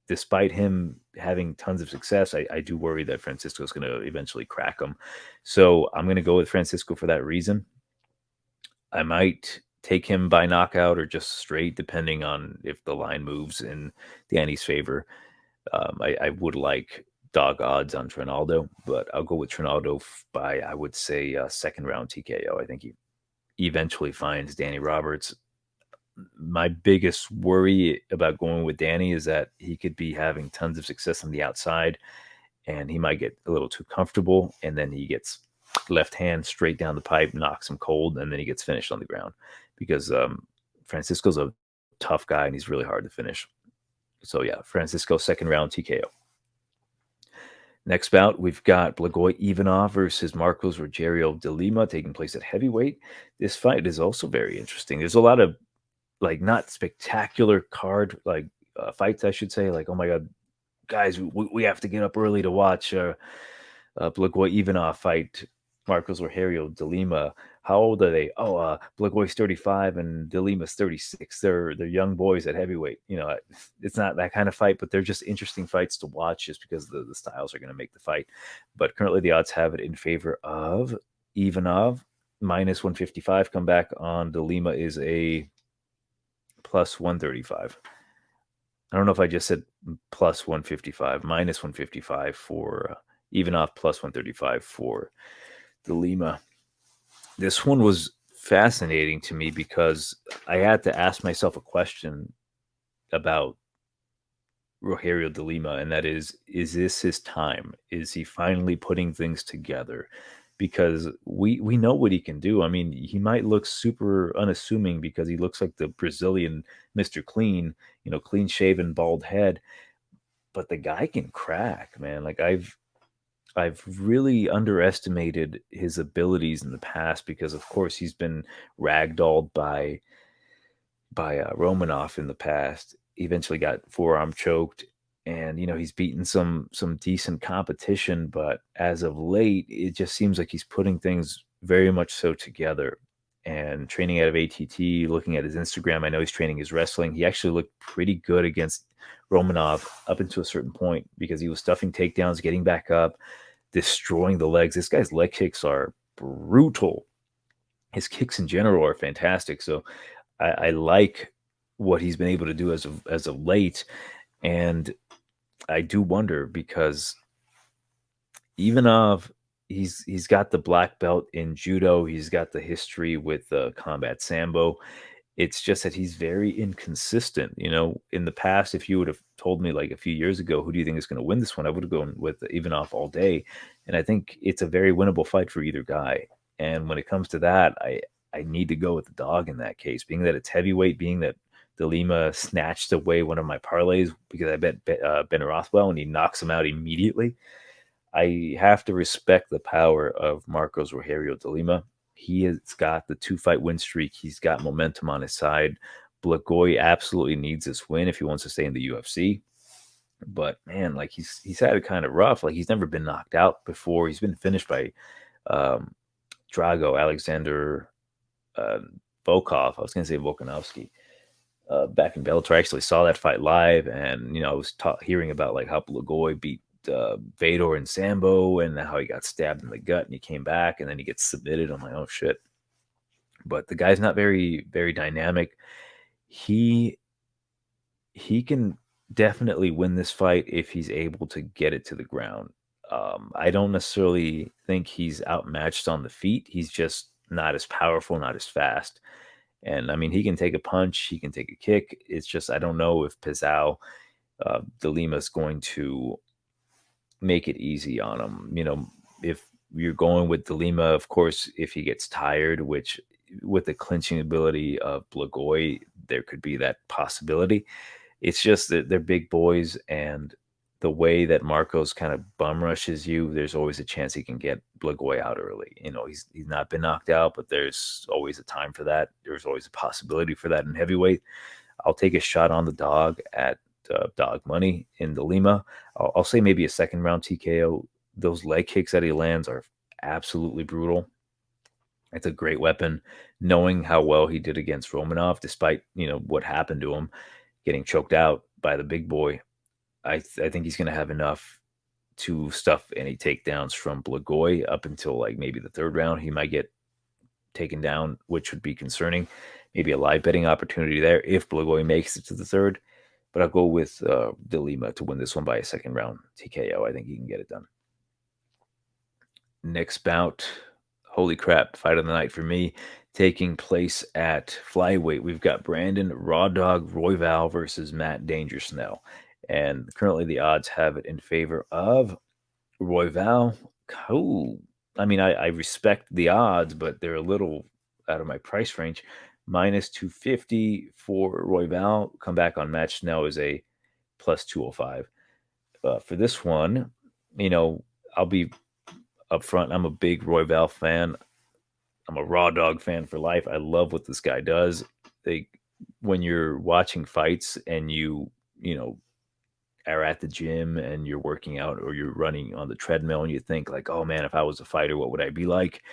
Despite him having tons of success, I do worry that Francisco's going to eventually crack him. So I'm going to go with Francisco for that reason. I might take him by knockout or just straight, depending on if the line moves in Danny's favor. I would like dog odds on Trinaldo, but I'll go with Trinaldo by, I would say, second round TKO. I think he eventually finds Danny Roberts. My biggest worry about going with Danny is that he could be having tons of success on the outside, and he might get a little too comfortable, and then he gets left hand straight down the pipe, knocks him cold, and then he gets finished on the ground because Francisco's a tough guy, and he's really hard to finish. So, yeah, Francisco, second round TKO. Next bout, we've got Blagoy Ivanov versus Marcos Rogerio de Lima taking place at heavyweight. This fight is also very interesting. There's a lot of, not spectacular card, fights, I should say. Oh, my God, guys, we have to get up early to watch Blagoy Ivanov fight Marcos Rogerio de Lima. How old are they? Oh, Blagoy's 35 and de Lima's 36. They're young boys at heavyweight. It's not that kind of fight, but they're just interesting fights to watch just because the styles are going to make the fight. But currently the odds have it in favor of Ivanov. Minus 155. Comeback on de Lima is a plus 135. I don't know if I just said plus 155. Minus 155 for Ivanov, plus 135 for de Lima. This one was fascinating to me because I had to ask myself a question about Rogerio de Lima, and that is this his time? Is he finally putting things together? Because we know what he can do. I mean, he might look super unassuming because he looks like the Brazilian Mr. Clean, clean shaven, bald head, but the guy can crack, man. Like I've really underestimated his abilities in the past because, of course, he's been ragdolled by Romanov in the past. He eventually got forearm choked, and he's beaten some decent competition. But as of late, it just seems like he's putting things very much so together. And training out of ATT, looking at his Instagram, I know he's training his wrestling. He actually looked pretty good against Romanov up until a certain point because he was stuffing takedowns, getting back up, destroying the legs. This guy's leg kicks are brutal. His kicks in general are fantastic. So I like what he's been able to do as of late, and I do wonder because Ivanov, he's got the black belt in judo. He's got the history with combat sambo. It's just that he's very inconsistent. In the past, if you would have told me like a few years ago, who do you think is going to win this one, I would have gone with Ivanov all day. And I think it's a very winnable fight for either guy. And when it comes to that, I need to go with the dog in that case, being that it's heavyweight, being that De Lima snatched away one of my parlays because I bet Ben Rothwell and he knocks him out immediately. I have to respect the power of Marcos Rogerio de Lima. He has got the 2-fight win streak. He's got momentum on his side. Blagoy absolutely needs this win if he wants to stay in the UFC. But man, like he's had it kind of rough. Like he's never been knocked out before. He's been finished by Drago Alexander Volkov. I was going to say Volkanovski. Back in Bellator, I actually saw that fight live, and I was hearing about like how Blagoy beat Vador and Sambo, and how he got stabbed in the gut, and he came back, and then he gets submitted. I'm like, oh shit! But the guy's not very, very dynamic. He can definitely win this fight if he's able to get it to the ground. I don't necessarily think he's outmatched on the feet. He's just not as powerful, not as fast. And I mean, he can take a punch, he can take a kick. It's just I don't know if Pizarro de Lima is going to make it easy on him. If you're going with de Lima, of course, if he gets tired, which with the clinching ability of Blagoy, there could be that possibility. It's just that they're big boys, and the way that Marcos kind of bum rushes you, there's always a chance he can get Blagoy out early. He's not been knocked out, but there's always a time for that. There's always a possibility for that in heavyweight. I'll take a shot on the dog at dog money in the Lima. I'll say maybe a second round TKO. Those leg kicks that he lands are absolutely brutal. It's a great weapon. Knowing how well he did against Romanov, despite what happened to him, getting choked out by the big boy, I think he's going to have enough to stuff any takedowns from Blagoy up until like maybe the third round. He might get taken down, which would be concerning. Maybe a live betting opportunity there if Blagoy makes it to the third. But I'll go with De Lima to win this one by a second round TKO. I think he can get it done. Next bout, holy crap, fight of the night for me, taking place at flyweight. We've got Brandon Raw Dog Royval versus Matt Danger Schnell. And currently the odds have it in favor of Royval. Cool. I mean, I respect the odds, but they're a little out of my price range. Minus 250 for Royval. Come back on Matt Schnell is a plus 205. For this one, I'll be upfront. I'm a big Royval fan. I'm a Raw Dog fan for life. I love what this guy does. When you're watching fights and you are at the gym and you're working out or you're running on the treadmill and you think like, oh man, if I was a fighter, what would I be like?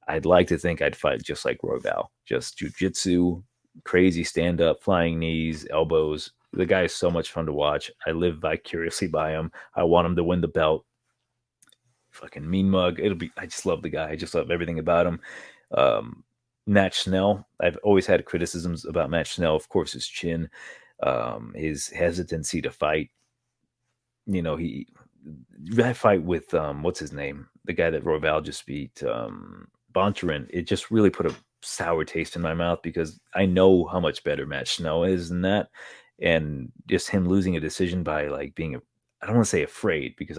I'd like to think I'd fight just like Royval, just jiu-jitsu, crazy stand-up, flying knees, elbows. The guy is so much fun to watch. I live vicariously by him. I want him to win the belt. Fucking mean mug. I just love the guy. I just love everything about him. Matt Schnell, I've always had criticisms about Matt Schnell. Of course, his chin, his hesitancy to fight. That fight with what's his name, the guy that Royval just beat, Bontarin. It just really put a sour taste in my mouth because I know how much better Matt Schnell is than that, and just him losing a decision by like being I don't want to say afraid because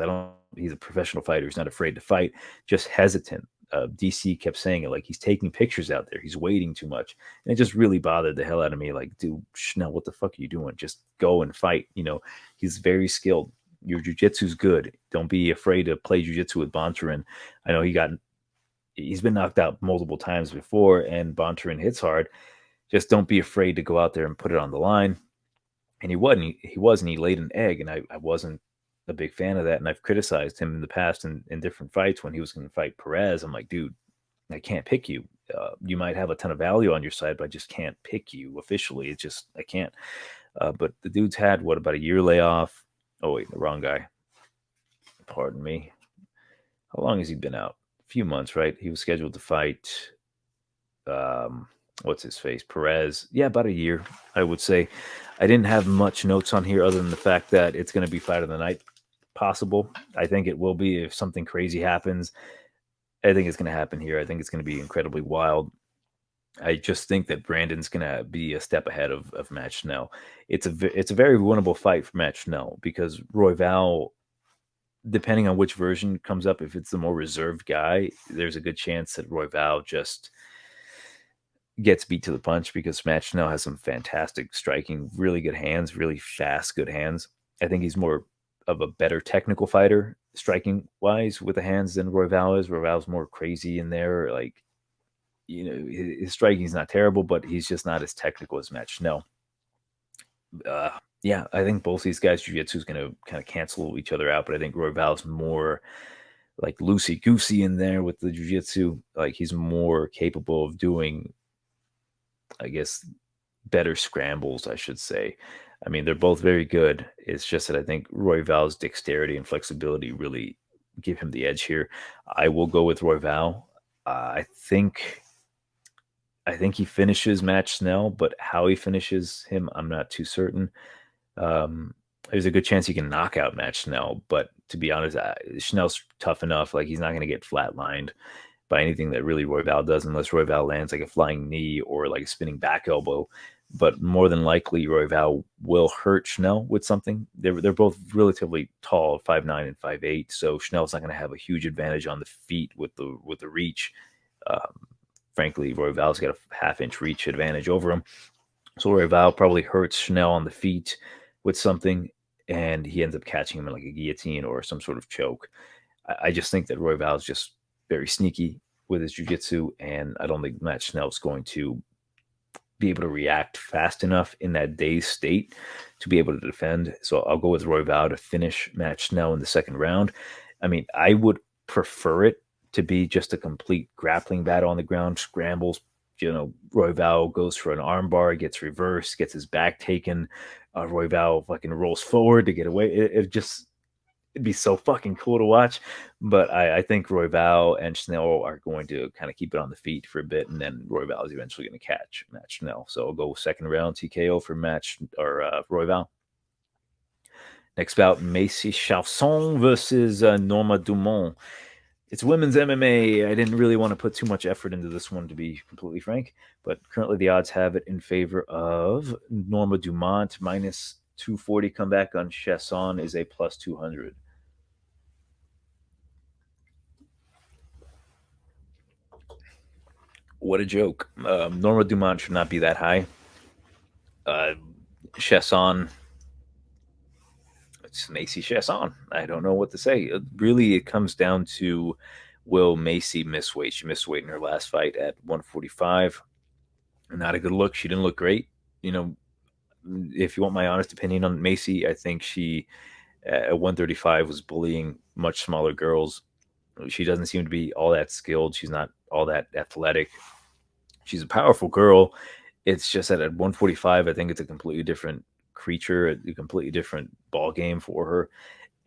he's a professional fighter. He's not afraid to fight, just hesitant. DC kept saying it, like he's taking pictures out there. He's waiting too much. And it just really bothered the hell out of me. Like, dude, Schnell, what the fuck are you doing? Just go and fight. He's very skilled. Your jiu-jitsu's good. Don't be afraid to play jiu-jitsu with Bontarin. I know he's been knocked out multiple times before, and Bontarin hits hard. Just don't be afraid to go out there and put it on the line. And he wasn't. He laid an egg, and I wasn't a big fan of that. And I've criticized him in the past in different fights when he was going to fight Perez. I'm like, dude, I can't pick you. You might have a ton of value on your side, but I just can't pick you officially. It's just, I can't. But the dude's had, about a year layoff? Oh, wait, the wrong guy. Pardon me. How long has he been out? A few months, right? He was scheduled to fight, what's his face? Perez. Yeah, about a year, I would say. I didn't have much notes on here other than the fact that it's going to be fight of the night possible. I think it will be if something crazy happens. I think it's going to happen here. I think it's going to be incredibly wild. I just think that Brandon's going to be a step ahead of Matt Schnell. It's a very winnable fight for Matt Schnell because Royval, depending on which version comes up, if it's the more reserved guy, there's a good chance that Royval just gets beat to the punch because Matt Schnell has some fantastic striking, really good hands, really fast, good hands. I think he's more of a better technical fighter, striking wise, with the hands than Royval is. Royval's more crazy in there. Like, his striking is not terrible, but he's just not as technical as Matt Schnell. Yeah, I think both these guys' jiu-jitsu is going to kind of cancel each other out, but I think Royval's more like loosey-goosey in there with the jiu-jitsu. Like, he's more capable of doing, I guess, better scrambles, I should say. I mean, they're both very good. It's just that I think Royval's dexterity and flexibility really give him the edge here. I will go with Royval. I think he finishes Matt Schnell, but how he finishes him, I'm not too certain. There's a good chance he can knock out Matt Schnell, but to be honest, Schnell's tough enough. Like, he's not going to get flatlined by anything that really Royval does, unless Royval lands like a flying knee or like a spinning back elbow. But more than likely, Royval will hurt Schnell with something. They're both relatively tall, 5'9" and 5'8", so Schnell's not going to have a huge advantage on the feet with the reach. Frankly, Royval's got a half-inch reach advantage over him. So Royval probably hurts Schnell on the feet with something, and he ends up catching him in like a guillotine or some sort of choke. I just think that Royval is just very sneaky with his jiu-jitsu, and I don't think Matt Schnell's going to be able to react fast enough in that dazed state to be able to defend. So I'll go with Royval to finish Matt Schnell in the second round. I mean, I would prefer it to be just a complete grappling battle on the ground, scrambles. Royval goes for an armbar, gets reversed, gets his back taken. Royval fucking rolls forward to get away. It'd be so fucking cool to watch. But I think Royval and Schnell are going to kind of keep it on the feet for a bit, and then Royval is eventually going to catch Matt Schnell. So I'll go second round TKO for Royval. Next bout, Macy Chiasson versus Norma Dumont. It's women's MMA. I didn't really want to put too much effort into this one, to be completely frank. But currently the odds have it in favor of Norma Dumont. Minus 240 comeback on Chiasson is a plus 200. What a joke. Norma Dumont should not be that high. Chiasson, it's Macy Chiasson. I don't know what to say. It comes down to, will Macy miss weight? She missed weight in her last fight at 145. Not a good look. She didn't look great. If you want my honest opinion on Macy, I think she at 135 was bullying much smaller girls. She doesn't seem to be all that skilled. She's not all that athletic. She's a powerful girl. It's just that at 145, I think it's a completely different creature, a completely different ball game for her.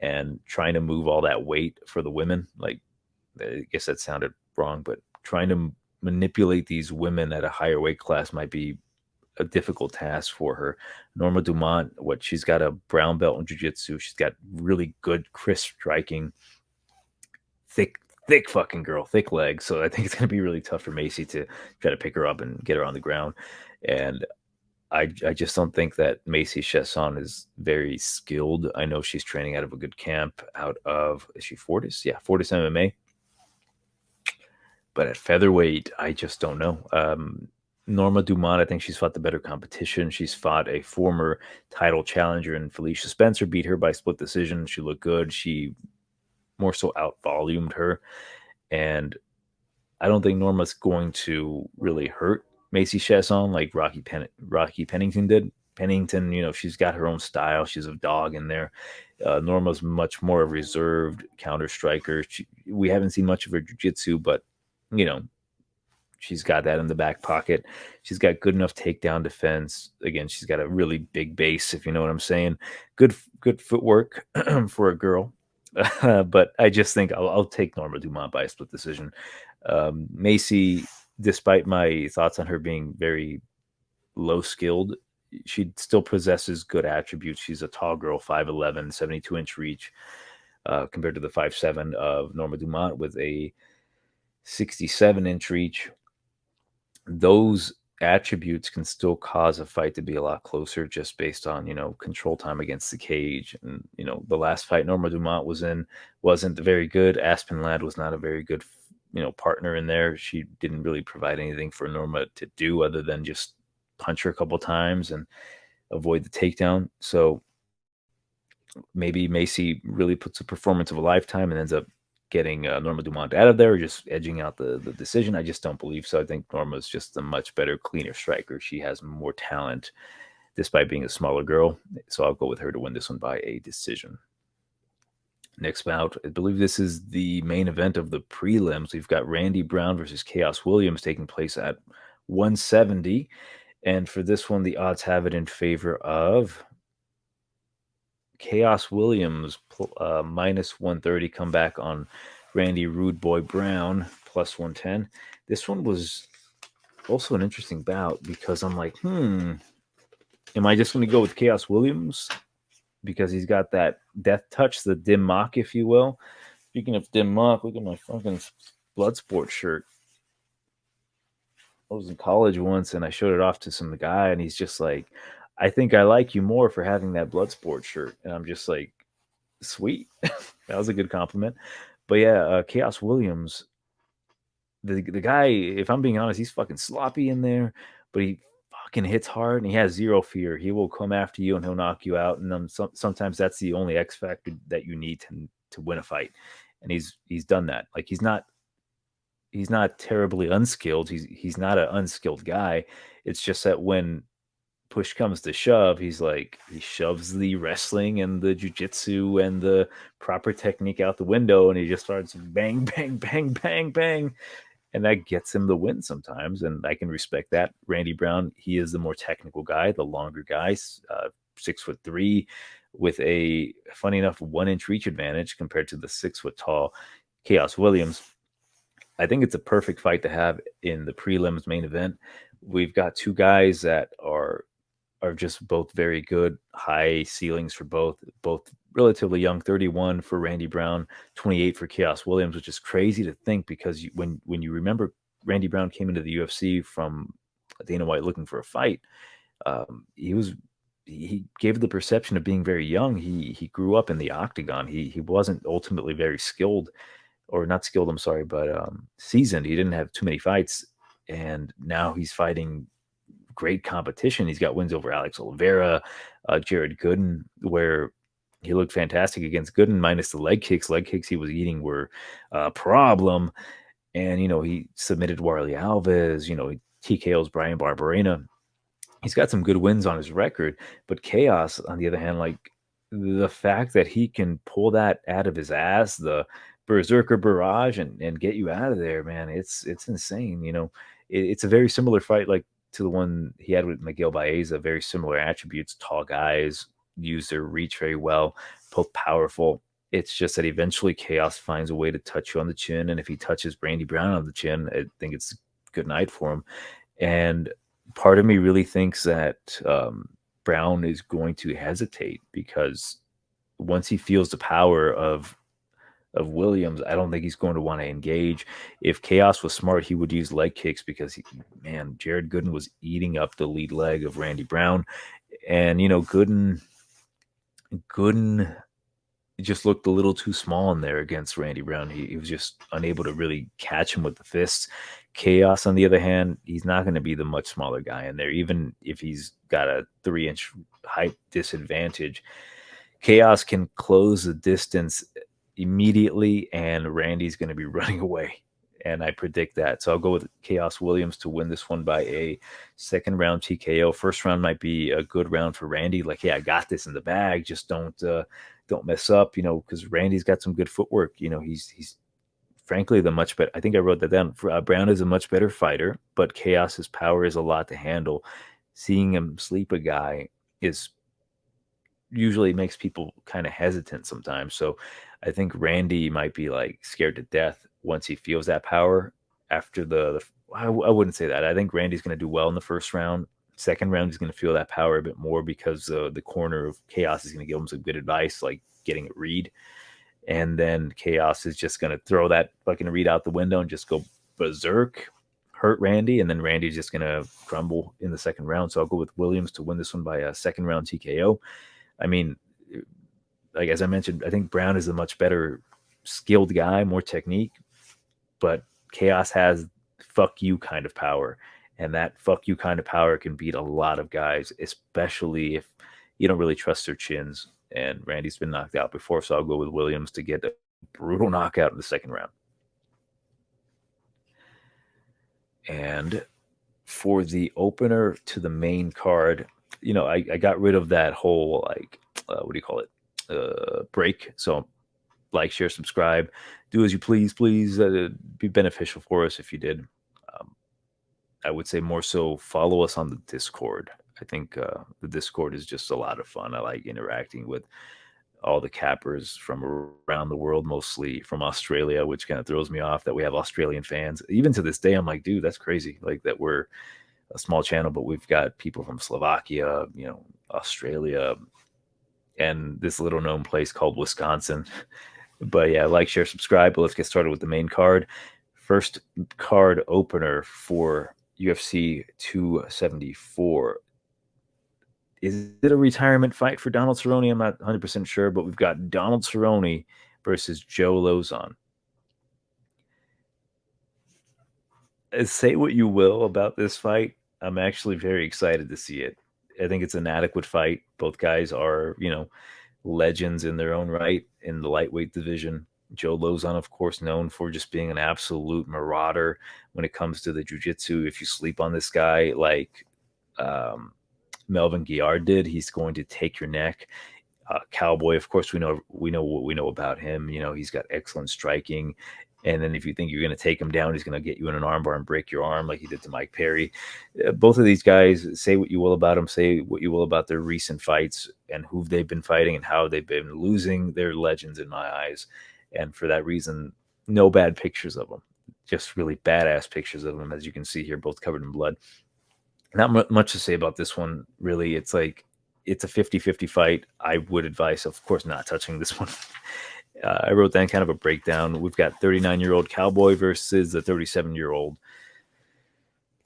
And trying to move all that weight for the women, like, I guess that sounded wrong, but trying to manipulate these women at a higher weight class might be a difficult task for her. Norma Dumont, she's got a brown belt in jiu-jitsu. She's got really good, crisp striking, thick fucking girl, thick legs. So I think it's going to be really tough for Macy to try to pick her up and get her on the ground. And I just don't think that Macy Chiasson is very skilled. I know she's training out of a good camp out of, is she Fortis? Yeah, Fortis MMA. But at featherweight, I just don't know. Norma Dumont, I think she's fought the better competition. She's fought a former title challenger in Felicia Spencer, beat her by split decision. She looked good. She more so out-volumed her. And I don't think Norma's going to really hurt Macy Chiasson like Rocky Pennington did. Pennington, you know, she's got her own style. She's a dog in there. Norma's much more a reserved counter striker. We haven't seen much of her jiu-jitsu, but, you know, she's got that in the back pocket. She's got good enough takedown defense. Again, she's got a really big base, if you know what I'm saying. Good footwork for a girl. But I just think I'll take Norma Dumont by a split decision. Macy, despite my thoughts on her being very low skilled, she still possesses good attributes. She's a tall girl, 5'11", 72-inch reach, compared to the 5'7" of Norma Dumont with a 67-inch reach. Those attributes can still cause a fight to be a lot closer just based on, you know, control time against the cage. And, you know, the last fight Norma Dumont was in wasn't very good. Aspen Ladd was not a very good, you know, partner in there. She didn't really provide anything for Norma to do other than just punch her a couple times and avoid the takedown. So maybe Macy really puts a performance of a lifetime and ends up getting Norma Dumont out of there, or just edging out the decision. I just don't believe so. I think Norma's just a much better, cleaner striker. She has more talent despite being a smaller girl. So I'll go with her to win this one by a decision. Next bout, I believe this is the main event of the prelims. We've got Randy Brown versus Chaos Williams taking place at 170. And for this one, the odds have it in favor of Chaos Williams, minus 130, come back on Randy Rude Boy Brown, plus 110. This one was also an interesting bout because I'm like, am I just going to go with Chaos Williams because he's got that death touch, the dim mock, if you will? Speaking of dim mock, look at my fucking Bloodsport shirt. I was in college once and I showed it off to some guy and he's just like, I think I like you more for having that Bloodsport shirt. And I'm just like, sweet. That was a good compliment. But yeah, Chaos Williams, the guy, if I'm being honest, he's fucking sloppy in there, but he fucking hits hard and he has zero fear. He will come after you and he'll knock you out. And sometimes that's the only X factor that you need to win a fight. And he's done that. Like he's not terribly unskilled. He's not an unskilled guy. It's just that when push comes to shove, he shoves the wrestling and the jiu-jitsu and the proper technique out the window, and he just starts bang, bang, bang, bang, bang. And that gets him the win sometimes, and I can respect that. Randy Brown, he is the more technical guy, the longer guy, 6'3", with a, funny enough, 1-inch reach advantage compared to the 6-foot-tall Chaos Williams. I think it's a perfect fight to have in the prelims main event. We've got two guys that are just both very good, high ceilings for both relatively young, 31 for Randy Brown, 28 for Chaos Williams, which is crazy to think because when you remember Randy Brown came into the UFC from Dana White looking for a fight, he gave the perception of being very young. He grew up in the octagon. He wasn't ultimately very skilled. Or not skilled, I'm sorry, but seasoned. He didn't have too many fights, and now he's fighting great competition. He's got wins over Alex Oliveira, Jared Gooden, where he looked fantastic against Gooden, minus the leg kicks. Leg kicks he was eating were a problem, and he submitted Warley Alves. He TKOs Brian Barberena. He's got some good wins on his record, but Chaos, on the other hand, like the fact that he can pull that out of his ass, the Berserker barrage, and get you out of there, man, it's insane. It's a very similar fight like to the one he had with Miguel Baeza. Very similar attributes. Tall guys use their reach very well, both powerful. It's just that eventually Chaos finds a way to touch you on the chin, and if he touches Randy Brown on the chin, I think it's a good night for him. And part of me really thinks that Brown is going to hesitate because once he feels the power of of Williams, I don't think he's going to want to engage. If Chaos was smart, he would use leg kicks because, Jared Gooden was eating up the lead leg of Randy Brown. And, Gooden just looked a little too small in there against Randy Brown. He was just unable to really catch him with the fists. Chaos, on the other hand, he's not going to be the much smaller guy in there, even if he's got a 3-inch height disadvantage. Chaos can close the distance immediately, and Randy's going to be running away. And I predict that. So I'll go with Chaos Williams to win this one by a second round TKO. First round might be a good round for Randy. Like, I got this in the bag. Just don't mess up, because Randy's got some good footwork. He's frankly the much better. I think I wrote that down. Brown is a much better fighter, but Chaos's power is a lot to handle. Seeing him sleep a guy usually makes people kind of hesitant sometimes. So I think Randy might be like scared to death once he feels that power after I wouldn't say that. I think Randy's going to do well in the first round. Second round, he's going to feel that power a bit more because the corner of Chaos is going to give him some good advice, like getting a read. And then Chaos is just going to throw that fucking read out the window and just go berserk, hurt Randy. And then Randy's just going to crumble in the second round. So I'll go with Williams to win this one by a second round TKO. I mean, like as I mentioned, I think Brown is a much better skilled guy, more technique, but Chaos has fuck you kind of power. And that fuck you kind of power can beat a lot of guys, especially if you don't really trust their chins. And Randy's been knocked out before, so I'll go with Williams to get a brutal knockout in the second round. And for the opener to the main card, I got rid of that whole, break. So like, share, subscribe, do as you please. Be beneficial for us if you did. I would say more so follow us on the Discord. I think the Discord is just a lot of fun. I like interacting with all the cappers from around the world, mostly from Australia, which kind of throws me off that we have Australian fans. Even to this day, I'm like, dude, that's crazy. Like, that we're a small channel, but we've got people from Slovakia, Australia, and this little known place called Wisconsin. But yeah, like, share, subscribe. But let's get started with the main card. First card opener for UFC 274. Is it a retirement fight for Donald Cerrone? I'm not 100% sure, but we've got Donald Cerrone versus Joe Lauzon. Say what you will about this fight, I'm actually very excited to see it. I think it's an adequate fight. Both guys are, legends in their own right in the lightweight division. Joe Lauzon, of course, known for just being an absolute marauder when it comes to the jiu-jitsu. If you sleep on this guy, like Melvin Guillard did, he's going to take your neck. Cowboy, of course, we know what we know about him. He's got excellent striking. And then if you think you're going to take him down, he's going to get you in an armbar and break your arm like he did to Mike Perry. Both of these guys, say what you will about them, say what you will about their recent fights and who they've been fighting and how they've been losing. They're legends in my eyes. And for that reason, no bad pictures of them. Just really badass pictures of them, as you can see here, both covered in blood. Not much to say about this one, really. It's like, it's a 50-50 fight. I would advise, of course, not touching this one. I wrote down kind of a breakdown. We've got 39-year-old Cowboy versus the 37-year-old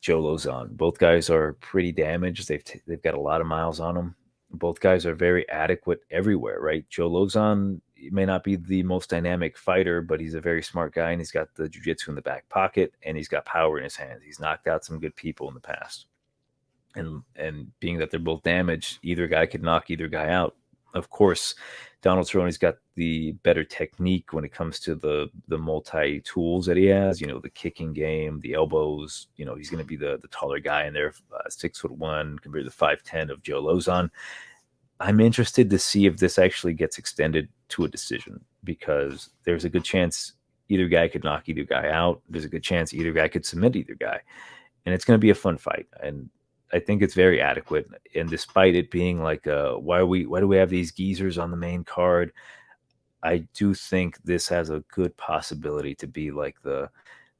Joe Lauzon. Both guys are pretty damaged. They've got a lot of miles on them. Both guys are very adequate everywhere, right? Joe Lauzon may not be the most dynamic fighter, but he's a very smart guy, and he's got the jiu-jitsu in the back pocket, and he's got power in his hands. He's knocked out some good people in the past. And being that they're both damaged, either guy could knock either guy out. Of course, Donald Cerrone's got the better technique when it comes to the multi-tools that he has, the kicking game, the elbows. He's going to be the taller guy in there, 6'1" compared to the 5'10" of Joe Lauzon. I'm interested to see if this actually gets extended to a decision, because there's a good chance either guy could knock either guy out. There's a good chance either guy could submit either guy. And it's going to be a fun fight. And I think it's very adequate. And despite it being like, why do we have these geezers on the main card? I do think this has a good possibility to be like the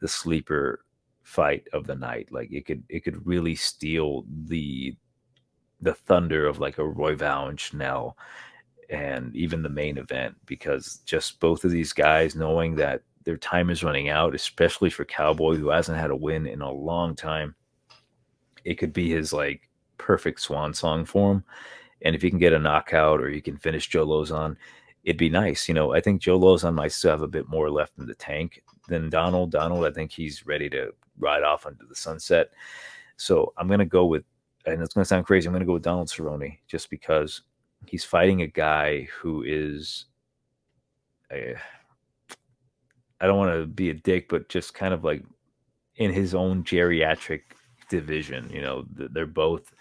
sleeper fight of the night. Like, it could really steal the thunder of like a Royval and Schnell. and even the main event, because just both of these guys knowing that their time is running out, especially for Cowboy, who hasn't had a win in a long time. It could be his like perfect swan song for him. And if he can get a knockout or he can finish Joe Lauzon, it'd be nice. I think Joe Lauzon might still have a bit more left in the tank than Donald. Donald, I think he's ready to ride off into the sunset. So I'm going to go with, and it's going to sound crazy, I'm going to go with Donald Cerrone, just because he's fighting a guy who is, I don't want to be a dick, but just kind of like in his own geriatric division. They're both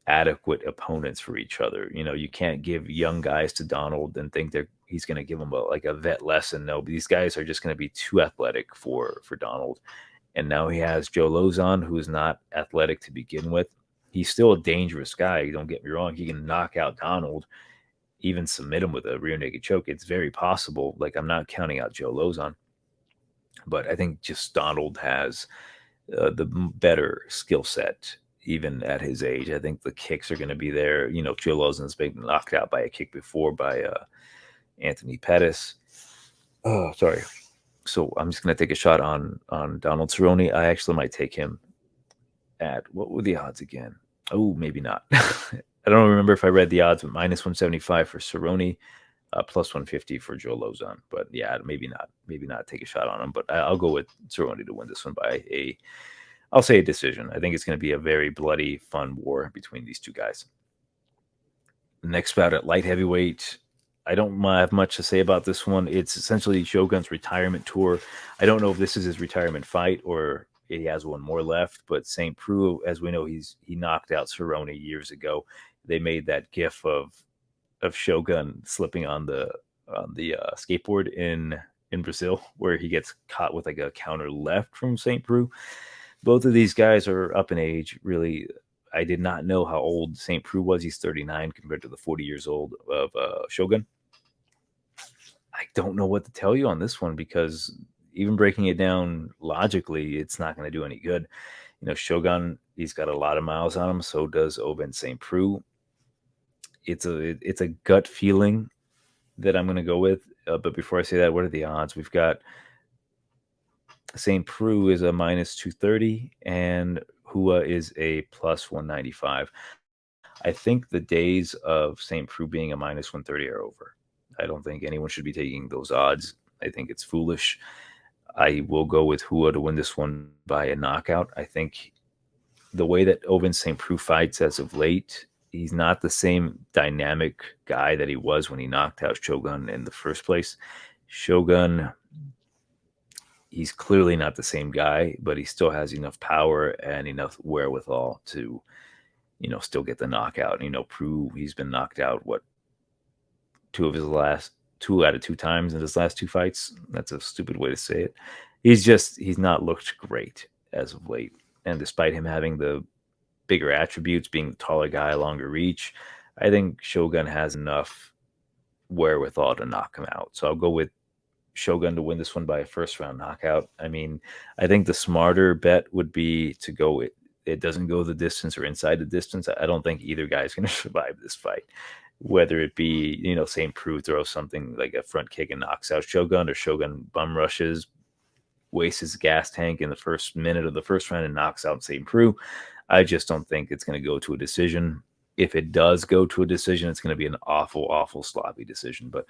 adequate opponents for each other. You can't give young guys to Donald and think he's going to give them a vet lesson. No, these guys are just going to be too athletic for Donald. And now he has Joe Lauzon, who is not athletic to begin with. He's still a dangerous guy. Don't get me wrong. He can knock out Donald, even submit him with a rear naked choke. It's very possible. Like, I'm not counting out Joe Lauzon, but I think just Donald has the better skill set, even at his age. I think the kicks are going to be there. Joe Lauzon's been knocked out by a kick before by Anthony Pettis. Oh, sorry. So I'm just going to take a shot on Donald Cerrone. I actually might take him at, what were the odds again? Oh, maybe not. I don't remember if I read the odds, but -175 for Cerrone, +150 for Joe Lauzon. But yeah, maybe not take a shot on him. But I'll go with Cerrone to win this one by I'll say a decision. I think it's going to be a very bloody, fun war between these two guys. Next bout at light heavyweight. I don't have much to say about this one. It's essentially Shogun's retirement tour. I don't know if this is his retirement fight or he has one more left, but St. Preux, as we know, he knocked out Cerrone years ago. They made that gif of Shogun slipping on the skateboard in Brazil, where he gets caught with like a counter left from St. Preux. Both of these guys are up in age. Really, I did not know how old St. Preux was. He's 39 compared to the 40 years old of Shogun. I don't know what to tell you on this one, because even breaking it down logically, it's not going to do any good. Shogun, he's got a lot of miles on him. So does Ovince St. Preux. It's a gut feeling that I'm going to go with. But before I say that, what are the odds? We've got St. Preux is a -230 and Hua is a +195. I think the days of St. Preux being a -130 are over. I don't think anyone should be taking those odds. I think it's foolish. I will go with Hua to win this one by a knockout. I think the way that Ovince St. Preux fights as of late, he's not the same dynamic guy that he was when he knocked out Shogun in the first place. Shogun, he's clearly not the same guy, but he still has enough power and enough wherewithal to, still get the knockout. Preux, he's been knocked out, two out of two times in his last two fights. That's a stupid way to say it. He's not looked great as of late. And despite him having the bigger attributes, being the taller guy, longer reach, I think Shogun has enough wherewithal to knock him out. So I'll go with Shogun to win this one by a first round knockout. I mean, I think the smarter bet would be to go it doesn't go the distance or inside the distance. I don't think either guy is going to survive this fight. Whether it be, St. Preux throws something like a front kick and knocks out Shogun, or Shogun bum rushes, wastes his gas tank in the first minute of the first round and knocks out St. Preux. I just don't think it's going to go to a decision. If it does go to a decision, it's going to be an awful, awful sloppy decision. But,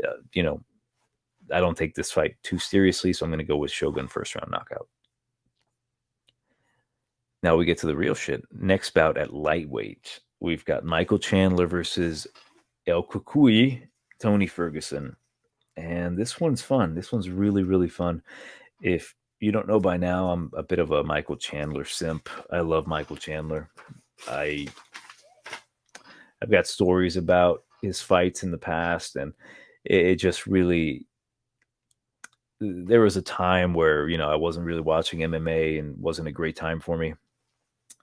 I don't take this fight too seriously, so I'm going to go with Shogun first round knockout. Now we get to the real shit. Next bout at lightweight. We've got Michael Chandler versus El Cucuy, Tony Ferguson. And this one's fun. This one's really, really fun. If you don't know by now, I'm a bit of a Michael Chandler simp. I love Michael Chandler. I've got stories about his fights in the past, and it just really... There was a time where, I wasn't really watching MMA and wasn't a great time for me.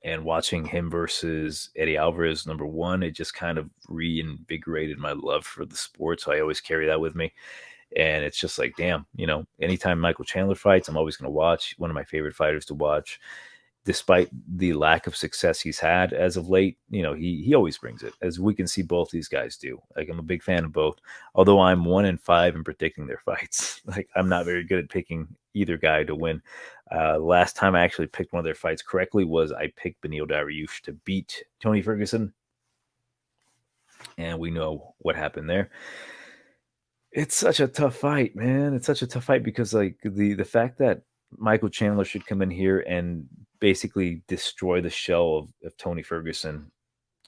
And watching him versus Eddie Alvarez, number one, it just kind of reinvigorated my love for the sport. So I always carry that with me. And it's just like, damn, anytime Michael Chandler fights, I'm always going to watch. One of my favorite fighters to watch. despite the lack of success he's had as of late, he always brings it, as we can see both these guys do. Like, I'm a big fan of both, although I'm 1-5 in predicting their fights. Like, I'm not very good at picking either guy to win. Last time I actually picked one of their fights correctly was I picked Beneil Dariush to beat Tony Ferguson, and we know what happened there. It's such a tough fight, man. It's such a tough fight because, like, the fact that Michael Chandler should come in here and basically destroy the shell of Tony Ferguson.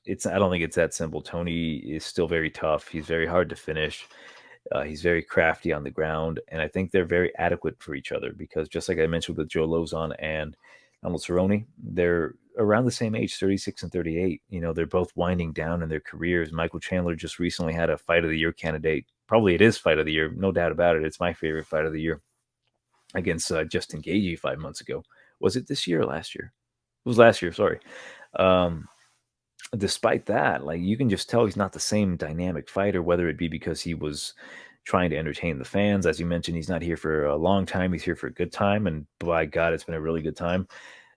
I don't think it's that simple. Tony is still very tough. He's very hard to finish. He's very crafty on the ground, and I think they're very adequate for each other because, just like I mentioned with Joe Lauzon and Arnold Cerrone, they're around the same age, 36 and 38. They're both winding down in their careers. Michael Chandler just recently had a Fight of the Year candidate. Probably it is Fight of the Year, no doubt about it. It's my favorite Fight of the Year, against Justin Gaethje 5 months ago. Was it this year or last year? It was last year, sorry. Despite that, like, you can just tell he's not the same dynamic fighter, whether it be because he was trying to entertain the fans. As you mentioned, he's not here for a long time. He's here for a good time, and by God, it's been a really good time.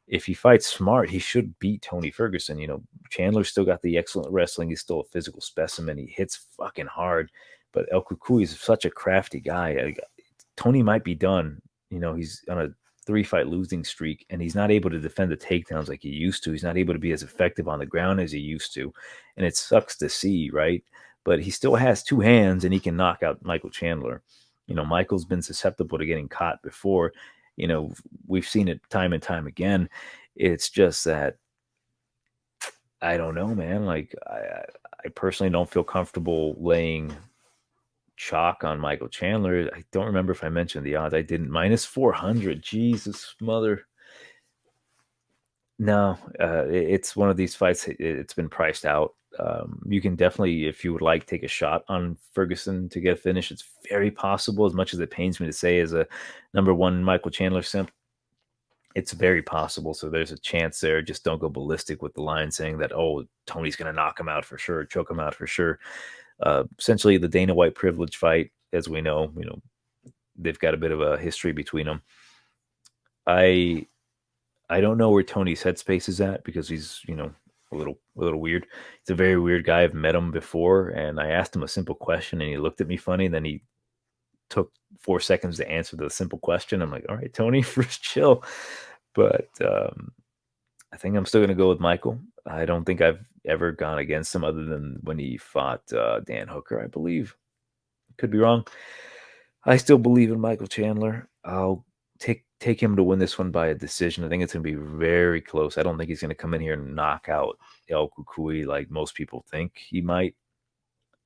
If he fights smart, he should beat Tony Ferguson. Chandler's still got the excellent wrestling. He's still a physical specimen. He hits fucking hard, but El Cucuy is such a crafty guy. Tony might be done. He's on a 3-fight losing streak, and he's not able to defend the takedowns like he used to. He's not able to be as effective on the ground as he used to, and it sucks to see, right? But he still has 2 hands, and he can knock out Michael Chandler. Michael's been susceptible to getting caught before. We've seen it time and time again. It's just that I don't know, man. Like, I personally don't feel comfortable laying chalk on Michael Chandler. I don't remember if I mentioned the odds. I didn't. -400. Jesus mother. No, it's one of these fights. It's been priced out. You can definitely, if you would like, take a shot on Ferguson to get a finish. It's very possible, as much as it pains me to say as a number 1 Michael Chandler simp. It's very possible. So there's a chance there. Just don't go ballistic with the line saying that, oh, Tony's going to knock him out for sure, choke him out for sure. Essentially, the Dana White privilege fight, as we know, they've got a bit of a history between them. I don't know where Tony's headspace is at, because he's, a little weird. He's a very weird guy. I've met him before, and I asked him a simple question, and he looked at me funny. And then he took 4 seconds to answer the simple question. I'm like, all right, Tony, first chill. But I think I'm still going to go with Michael. I don't think I've ever gone against him other than when he fought Dan Hooker, I believe. Could be wrong. I still believe in Michael Chandler. I'll take him to win this one by a decision. I think it's going to be very close. I don't think he's going to come in here and knock out El Cucuy like most people think he might.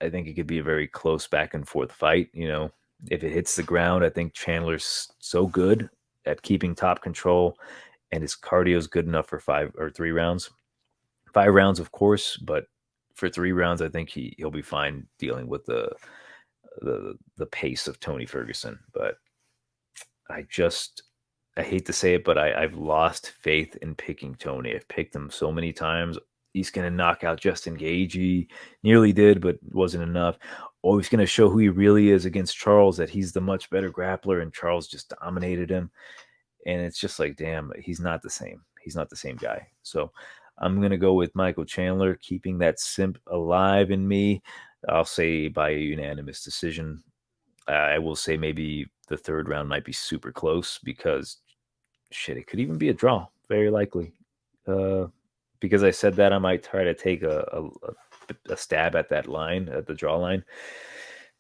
I think it could be a very close back and forth fight. If it hits the ground, I think Chandler's so good at keeping top control, and his cardio is good enough for 5 or 3 rounds. 5 rounds, of course, but for 3 rounds, I think he'll be fine dealing with the pace of Tony Ferguson. But I hate to say it, but I've lost faith in picking Tony. I've picked him so many times. He's going to knock out Justin Gaethje. Nearly did, but wasn't enough. Oh, he's going to show who he really is against Charles, that he's the much better grappler, and Charles just dominated him. And it's just like, damn, he's not the same. He's not the same guy. So I'm going to go with Michael Chandler, keeping that simp alive in me. I'll say by a unanimous decision. I will say maybe the 3rd round might be super close, because shit, it could even be a draw. Very likely. Because I said that, I might try to take a stab at that line, at the draw line.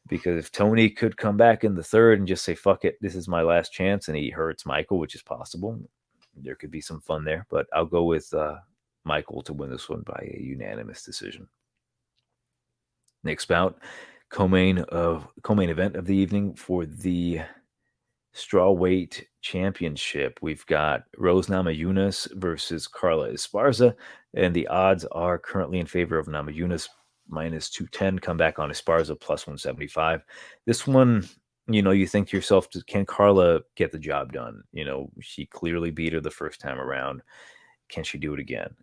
Because if Tony could come back in the 3rd and just say, fuck it, this is my last chance, and he hurts Michael, which is possible, there could be some fun there. But I'll go with Michael to win this one by a unanimous decision. Next bout, co-main event of the evening for the strawweight championship. We've got Rose Namajunas versus Carla Esparza, and the odds are currently in favor of Namajunas, -210. Come back on Esparza, +175. This one, you think to yourself, can Carla get the job done? She clearly beat her the first time around. Can she do it again?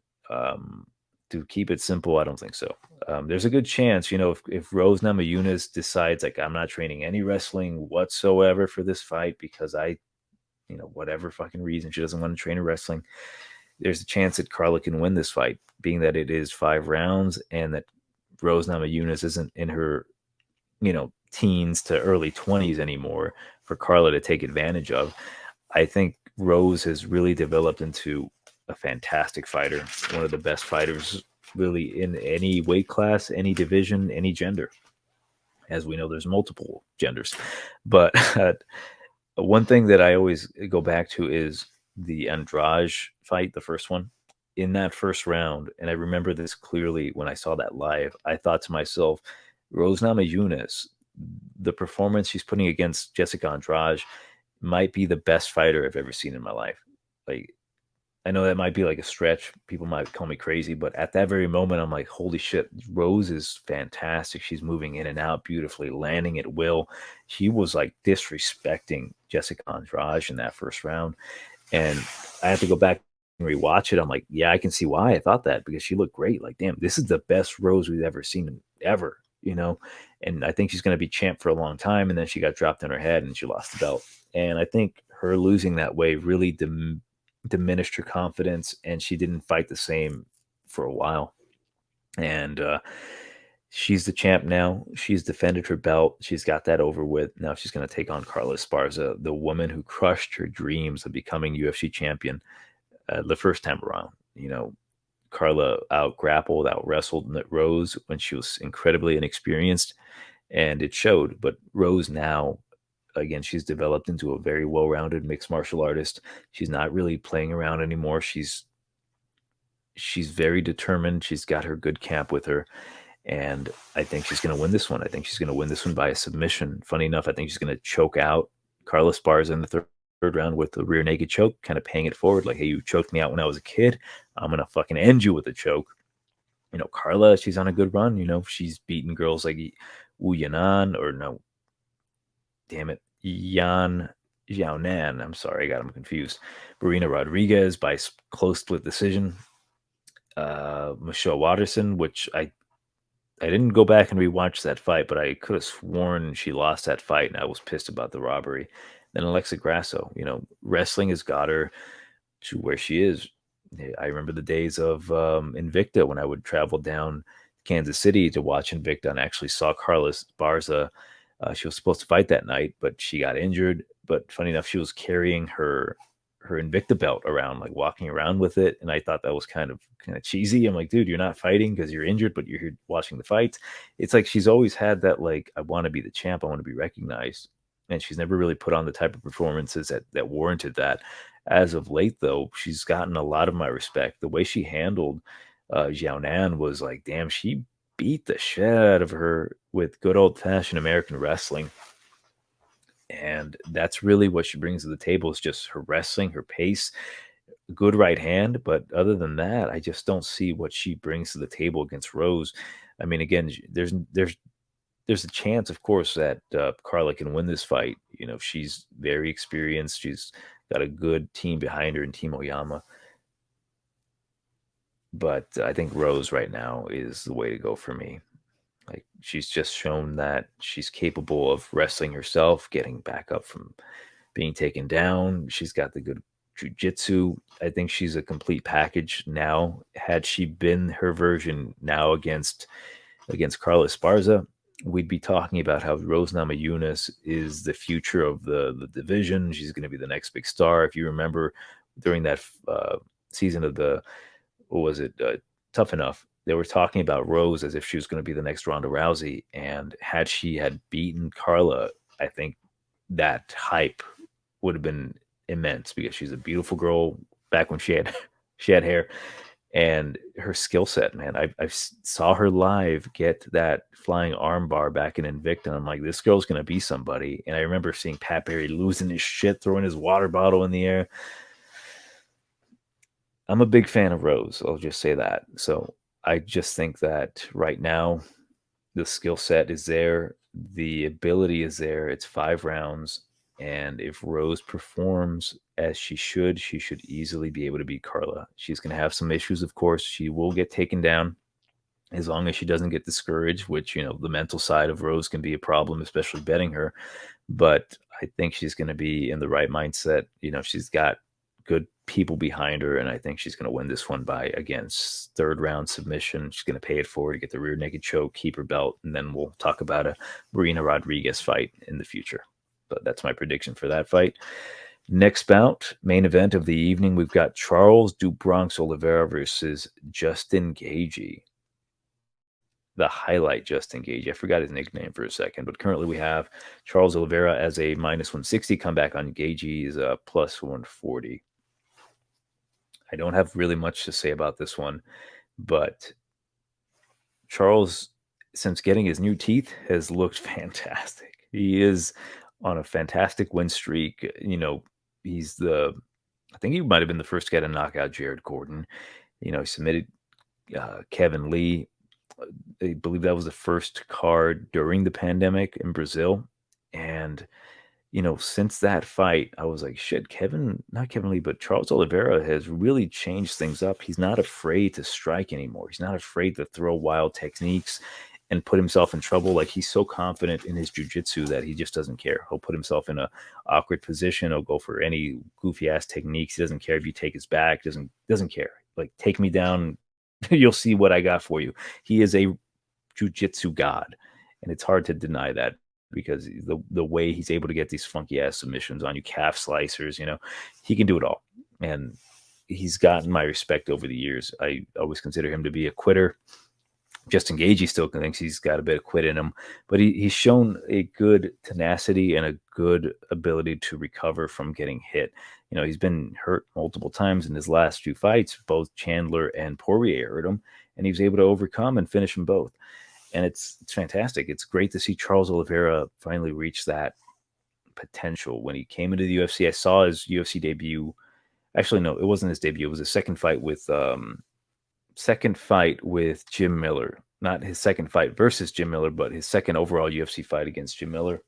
To keep it simple, I don't think so. There's a good chance, if Rose Namajunas decides, like, I'm not training any wrestling whatsoever for this fight because whatever fucking reason, she doesn't want to train in wrestling. there's a chance that Carla can win this fight, being that it is 5 rounds and that Rose Namajunas isn't in her, teens to early 20s anymore for Carla to take advantage of. I think Rose has really developed into a fantastic fighter, one of the best fighters really in any weight class, any division, any gender. As we know, there's multiple genders. But one thing that I always go back to is the Andrade fight, the first one. In that first round, and I remember this clearly when I saw that live, I thought to myself, Rose Namajunas, the performance she's putting against Jessica Andrade might be the best fighter I've ever seen in my life. Like, I know that might be like a stretch. People might call me crazy, but at that very moment, I'm like, holy shit, Rose is fantastic. She's moving in and out beautifully, landing at will. She was like disrespecting Jessica Andrade in that first round. And I have to go back and rewatch it. I'm like, yeah, I can see why I thought that, because she looked great. Like, damn, this is the best Rose we've ever seen ever, And I think she's going to be champ for a long time. And then she got dropped on her head and she lost the belt. And I think her losing that way really diminished her confidence, and she didn't fight the same for a while. And she's the champ now. She's defended her belt. She's got that over with. Now she's going to take on Carla Esparza, the woman who crushed her dreams of becoming UFC champion the first time around. Carla out-grappled, out-wrestled Rose when she was incredibly inexperienced, and it showed. But Rose now, again, she's developed into a very well-rounded mixed martial artist. She's not really playing around anymore. She's very determined. She's got her good camp with her, and I think she's going to win this one. I think she's going to win this one by a submission. Funny enough, I think she's going to choke out Carla Esparza in the third round with the rear naked choke, kind of paying it forward, like, hey, you choked me out when I was a kid. I'm going to fucking end you with a choke. Carla, she's on a good run. She's beaten girls like Wu Yanan, or no, damn it, Yan Xiaonan. I'm sorry, I got him confused. Marina Rodriguez by close split decision. Michelle Watterson, which I didn't go back and rewatch that fight, but I could have sworn she lost that fight, and I was pissed about the robbery. Then Alexa Grasso, wrestling has got her to where she is. I remember the days of Invicta when I would travel down Kansas City to watch Invicta, and actually saw Carla Esparza. She was supposed to fight that night, but she got injured. But funny enough, she was carrying her Invicta belt around, like walking around with it. And I thought that was kind of cheesy. I'm like, dude, you're not fighting because you're injured, but you're here watching the fights. It's like she's always had that, like, I want to be the champ. I want to be recognized. And she's never really put on the type of performances that warranted that. As of late, though, she's gotten a lot of my respect. The way she handled Xiaonan was like, damn, she beat the shit out of her with good old-fashioned American wrestling. And that's really what she brings to the table, is just her wrestling, her pace, good right hand. But other than that, I just don't see what she brings to the table against Rose. I mean, again, there's a chance, of course, that Carla can win this fight. She's very experienced. She's got a good team behind her in Team Oyama. But I think Rose right now is the way to go for me. Like, she's just shown that she's capable of wrestling herself, getting back up from being taken down. She's got the good jiu-jitsu. I think she's a complete package now. Had she been her version now against Carla Esparza, we'd be talking about how Rose Namajunas is the future of the division. She's going to be the next big star. If you remember, during that season of Tough Enough, they were talking about Rose as if she was going to be the next Ronda Rousey. And had she had beaten Carla, I think that hype would have been immense, because she's a beautiful girl back when she had hair. And her skill set, man, I saw her live get that flying armbar back in Invicta, and I'm like, this girl's going to be somebody. And I remember seeing Pat Barry losing his shit, throwing his water bottle in the air. I'm a big fan of Rose, I'll just say that. So I just think that right now, the skill set is there. The ability is there. It's 5 rounds. And if Rose performs as she should easily be able to beat Carla. She's going to have some issues, of course. She will get taken down as long as she doesn't get discouraged, which, the mental side of Rose can be a problem, especially betting her. But I think she's going to be in the right mindset. She's got good people behind her, and I think she's going to win this one by, again, third round submission. She's going to pay it forward to get the rear naked choke, keep her belt, and then we'll talk about a Marina Rodriguez fight in the future. But that's my prediction for that fight. Next bout, main event of the evening, we've got Charles do Bronx Oliveira versus Justin Gaethje. The highlight Justin Gaethje. I forgot his nickname for a second, but currently we have Charles Oliveira as a -160 comeback on Gaethje is a +140. I don't have really much to say about this one, but Charles, since getting his new teeth, has looked fantastic. He is on a fantastic win streak. You know, I think he might have been the first guy to knock out Jared Gordon. You know, he submitted Kevin Lee. I believe that was the first card during the pandemic in Brazil. And, you know, since that fight, I was like, shit, not Kevin Lee, but Charles Oliveira has really changed things up. He's not afraid to strike anymore. He's not afraid to throw wild techniques and put himself in trouble. Like, he's so confident in his jiu-jitsu that he just doesn't care. He'll put himself in a awkward position. He'll go for any goofy ass techniques. He doesn't care if you take his back. Doesn't care. Like, take me down. You'll see what I got for you. He is a jiu-jitsu god, and it's hard to deny that because the way he's able to get these funky ass submissions on you, calf slicers, you know, he can do it all. And he's gotten my respect over the years. I always consider him to be a quitter. Justin Gaethje still thinks he's got a bit of quit in him, but he's shown a good tenacity and a good ability to recover from getting hit. You know, he's been hurt multiple times in his last two fights. Both Chandler and Poirier hurt him, and he was able to overcome and finish them both. And it's fantastic. It's great to see Charles Oliveira finally reach that potential. When he came into the UFC, I saw his UFC debut. Actually, no, it wasn't his debut. It was his second fight with Jim Miller. Not his second fight versus Jim Miller, but his second overall UFC fight against Jim Miller.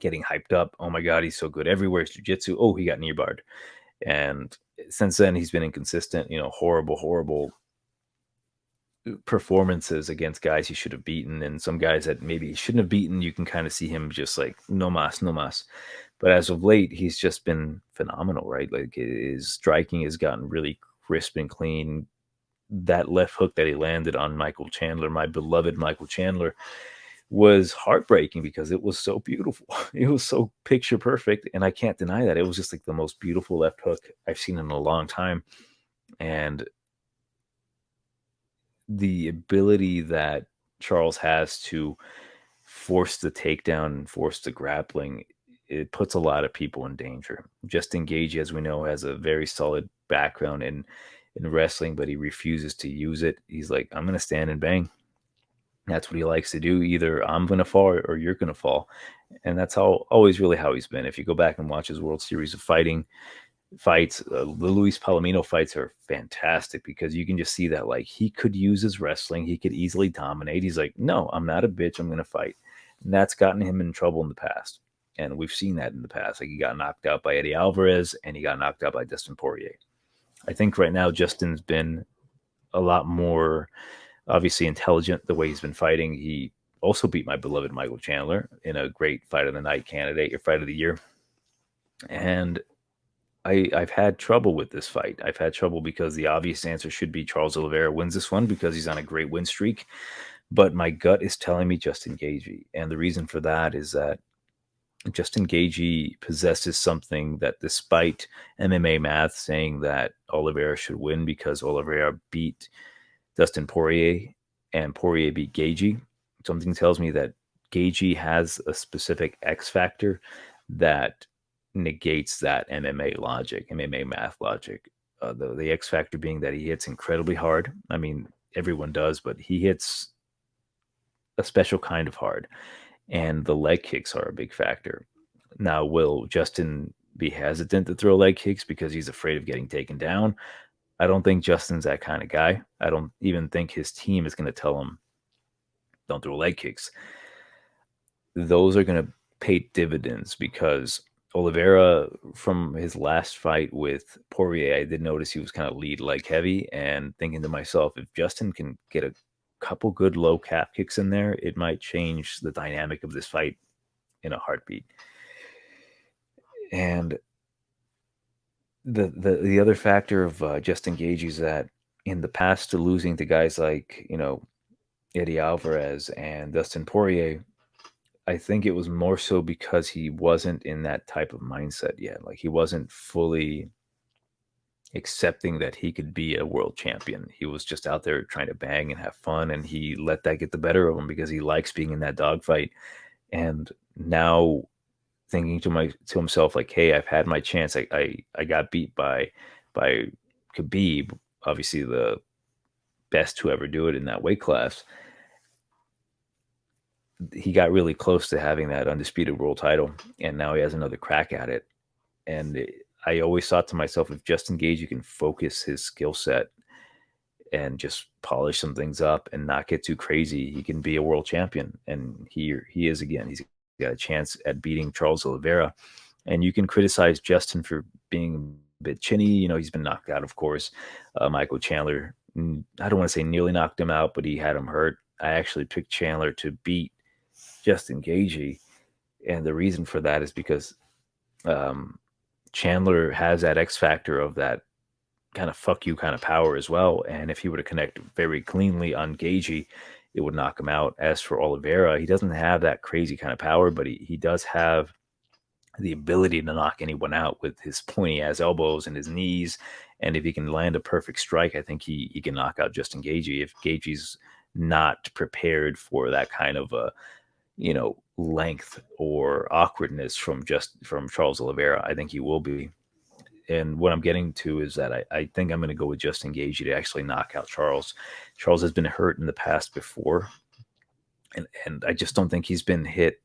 Getting hyped up. Oh my God, he's so good everywhere. It's jiu-jitsu. Oh, he got knee barred. And since then, he's been inconsistent. You know, horrible performances against guys he should have beaten, and some guys that maybe he shouldn't have beaten. You can kind of see him just like no mas. But as of late, he's just been phenomenal, right? Like, his striking has gotten really crisp and clean. That left hook that he landed on Michael Chandler, my beloved Michael Chandler, was heartbreaking because it was so beautiful. It was so picture perfect, and I can't deny that. It was just like the most beautiful left hook I've seen in a long time. And the ability that Charles has to force the takedown and force the grappling, it puts a lot of people in danger. Justin Gaethje, as we know, has a very solid background in wrestling, but he refuses to use it. He's like, I'm going to stand and bang. That's what he likes to do. Either I'm going to fall or you're going to fall. And that's always really how he's been. If you go back and watch his World Series of fights, the Luis Palomino fights are fantastic because you can just see that, like, he could use his wrestling. He could easily dominate. He's like, no, I'm not a bitch. I'm going to fight. And that's gotten him in trouble in the past. And we've seen that in the past. Like, he got knocked out by Eddie Alvarez and he got knocked out by Dustin Poirier. I think right now Justin's been a lot more obviously intelligent the way he's been fighting. He also beat my beloved Michael Chandler in a great fight of the night candidate or fight of the year. And I've had trouble with this fight. I've had trouble because the obvious answer should be Charles Oliveira wins this one because he's on a great win streak. But my gut is telling me Justin Gaethje. And the reason for that is that Justin Gaethje possesses something that, despite MMA math saying that Oliveira should win because Oliveira beat Dustin Poirier and Poirier beat Gaethje, something tells me that Gaethje has a specific X factor that negates that MMA logic, MMA math logic. The X factor being that he hits incredibly hard. I mean, everyone does, but he hits a special kind of hard. And the leg kicks are a big factor. Now, will Justin be hesitant to throw leg kicks because he's afraid of getting taken down? I don't think Justin's that kind of guy. I don't even think his team is going to tell him, don't throw leg kicks. Those are going to pay dividends because Oliveira, from his last fight with Poirier, I did notice he was kind of lead leg heavy, and thinking to myself, if Justin can get a couple good low calf kicks in there, it might change the dynamic of this fight in a heartbeat. And The other factor of Justin Gaethje is that in the past, to losing to guys like Eddie Alvarez and Dustin Poirier, I think it was more so because he wasn't in that type of mindset yet. Like he wasn't fully accepting that he could be a world champion. He was just out there trying to bang and have fun, and he let that get the better of him because he likes being in that dogfight. And now thinking to himself like, hey, I've had my chance. I got beat by Khabib, obviously the best to ever do it in that weight class. He got really close to having that undisputed world title, and now he has another crack at it. And I always thought to myself, if Justin Gaethje can focus his skill set and just polish some things up and not get too crazy, he can be a world champion. And he is again. He's got a chance at beating Charles Oliveira. And you can criticize Justin for being a bit chinny. He's been knocked out, of course. Michael Chandler, I don't want to say nearly knocked him out, but he had him hurt. I actually picked Chandler to beat Justin Gaethje. And the reason for that is because Chandler has that X factor of that kind of fuck you kind of power as well. And if he were to connect very cleanly on Gaethje, it would knock him out. As for Oliveira, he doesn't have that crazy kind of power, but he does have the ability to knock anyone out with his pointy ass elbows and his knees. And if he can land a perfect strike, I think he can knock out Justin Gaethje. If Gaethje's not prepared for that kind of length or awkwardness from Charles Oliveira, I think he will be. And what I'm getting to is that I think I'm going to go with Justin Gaethje to actually knock out Charles. Charles has been hurt in the past before, and I just don't think he's been hit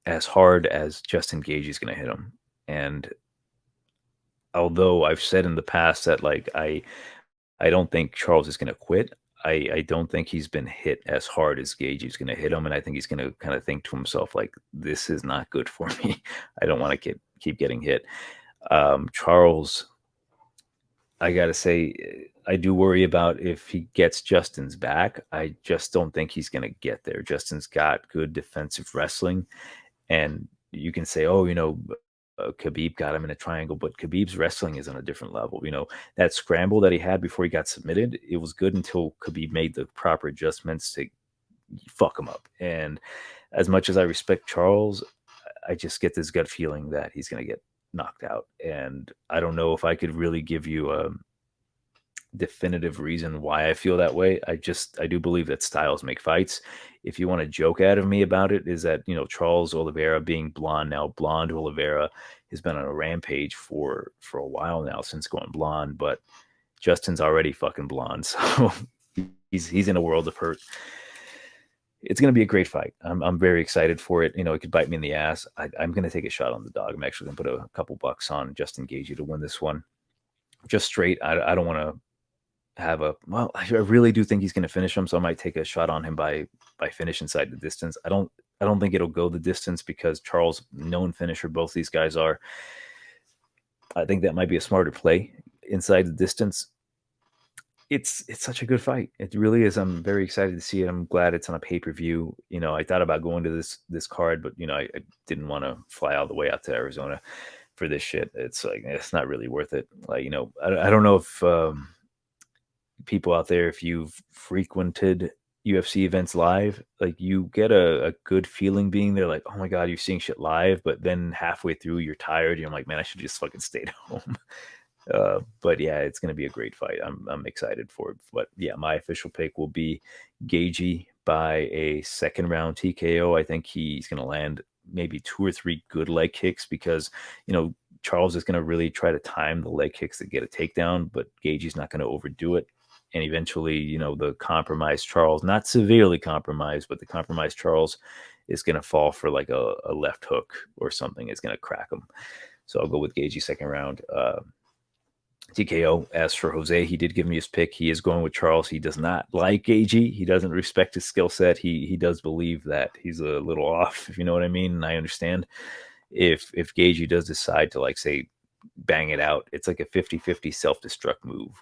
as hard as Justin Gaethje is going to hit him. And although I've said in the past that like I don't think Charles is going to quit, I don't think he's been hit as hard as Gaethje is going to hit him, and I think he's going to kind of think to himself like, this is not good for me. I don't want to keep getting hit. Charles, I gotta say, I do worry about if he gets Justin's back. I just don't think he's gonna get there. Justin's got good defensive wrestling, and you can say, oh, Khabib got him in a triangle, but Khabib's wrestling is on a different level. That scramble that he had before he got submitted, it was good until Khabib made the proper adjustments to fuck him up. And as much as I respect Charles, I just get this gut feeling that he's gonna get knocked out. And I don't know if I could really give you a definitive reason why I feel that way. I do believe that styles make fights. If you want to joke out of me about it, is that Charles Oliveira being blonde now, blonde Oliveira has been on a rampage for a while now since going blonde, but Justin's already fucking blonde, so he's in a world of hurt. It's going to be a great fight. I'm very excited for it. It could bite me in the ass. I'm going to take a shot on the dog. I'm actually going to put a couple bucks on Justin Gaethje to win this one. Just straight. I don't want to have I really do think he's going to finish him, so I might take a shot on him by finish inside the distance. I don't think it'll go the distance because Charles, known finisher, both these guys are. I think that might be a smarter play inside the distance. It's such a good fight. It really is. I'm very excited to see it. I'm glad it's on a pay-per-view. I thought about going to this card, but I didn't want to fly all the way out to Arizona for this shit. It's like, it's not really worth it. Like, I don't know if people out there, if you've frequented UFC events live, like you get a good feeling being there, like, oh my God, you're seeing shit live, but then halfway through you're tired. You're like, man, I should just fucking stay at home. But yeah, it's going to be a great fight. I'm excited for it. But yeah, my official pick will be Gaethje by a second round TKO. I think he's going to land maybe 2 or 3 good leg kicks because, Charles is going to really try to time the leg kicks to get a takedown, but Gaethje's not going to overdo it. And eventually, the compromised Charles, not severely compromised, but the compromised Charles is going to fall for like a left hook or something. It's going to crack him. So I'll go with Gaethje second round. TKO. As for Jose, he did give me his pick. He is going with Charles. He does not like Gaethje. He doesn't respect his skill set. He does believe that he's a little off, if you know what I mean. And I understand if Gaethje does decide to, like, say, bang it out, it's like a 50-50 self-destruct move.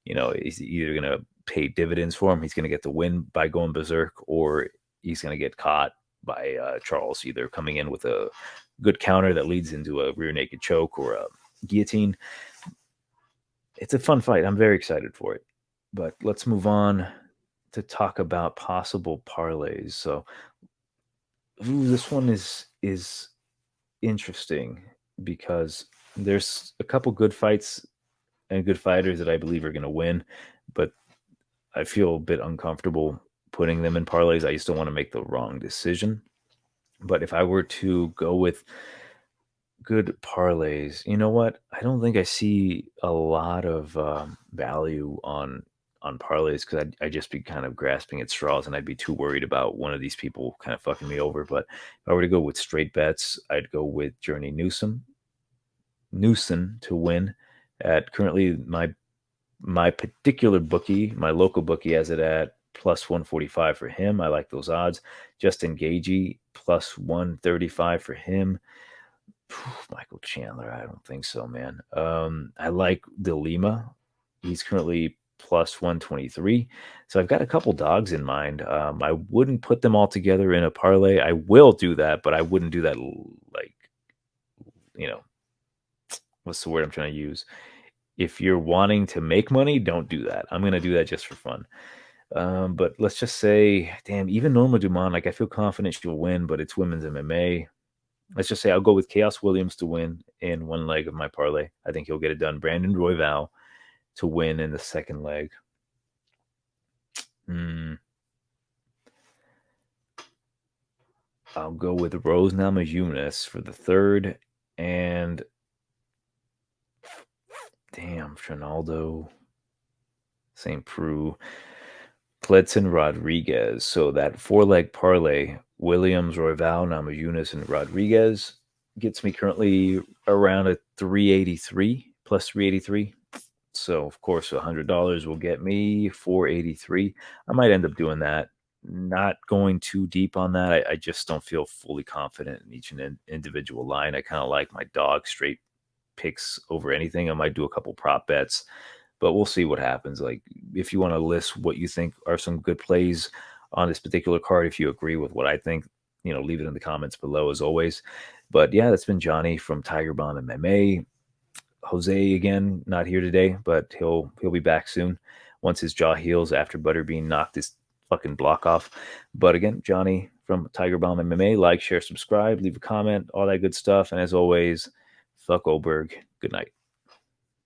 He's either going to pay dividends for him. He's going to get the win by going berserk, or he's going to get caught by Charles, either coming in with a good counter that leads into a rear naked choke or a guillotine. it's a fun fight. I'm very excited for it. But let's move on to talk about possible parlays. So, this one is interesting because there's a couple good fights and good fighters that I believe are going to win, but I feel a bit uncomfortable putting them in parlays. I just don't want to make the wrong decision. But if I were to go with good parlays, you know what? I don't think I see a lot of value on parlays because I'd just be kind of grasping at straws and I'd be too worried about one of these people kind of fucking me over. But if I were to go with straight bets, I'd go with Journey Newsom to win at currently my particular bookie, my local bookie has it at plus 145 for him. I like those odds. Justin Gaethje plus 135 for him. Michael Chandler, I don't think so, man. I like the Lima. He's currently plus 123. So I've got a couple dogs in mind. I wouldn't put them all together in a parlay. I will do that, but I wouldn't do that like, what's the word I'm trying to use? If you're wanting to make money, don't do that. I'm going to do that just for fun. But let's just say, damn, even Norma Dumont, like I feel confident she'll win, but it's women's MMA. Let's just say I'll go with Chaos Williams to win in one leg of my parlay. I think he'll get it done. Brandon Royval to win in the second leg. I'll go with Rose Namajunas for the third. And damn, Trinaldo, St. Preux, Pledson, Rodrigues. So that 4-leg parlay, Williams, Royval, Namajunas, and Rodrigues gets me currently around a 383 plus 383. So of course, $100 will get me 483. I might end up doing that. Not going too deep on that. I just don't feel fully confident in each individual line. I kind of like my dog straight picks over anything. I might do a couple prop bets, but we'll see what happens. Like if you want to list what you think are some good plays on this particular card, if you agree with what I think, leave it in the comments below as always. But yeah, that's been Johnny from Tiger Bomb MMA. Jose again, not here today, but he'll be back soon once his jaw heals after Butterbean knocked his fucking block off. But again, Johnny from Tiger Bomb MMA. Like, share, subscribe, leave a comment, all that good stuff. And as always, fuck Oberg. Good night.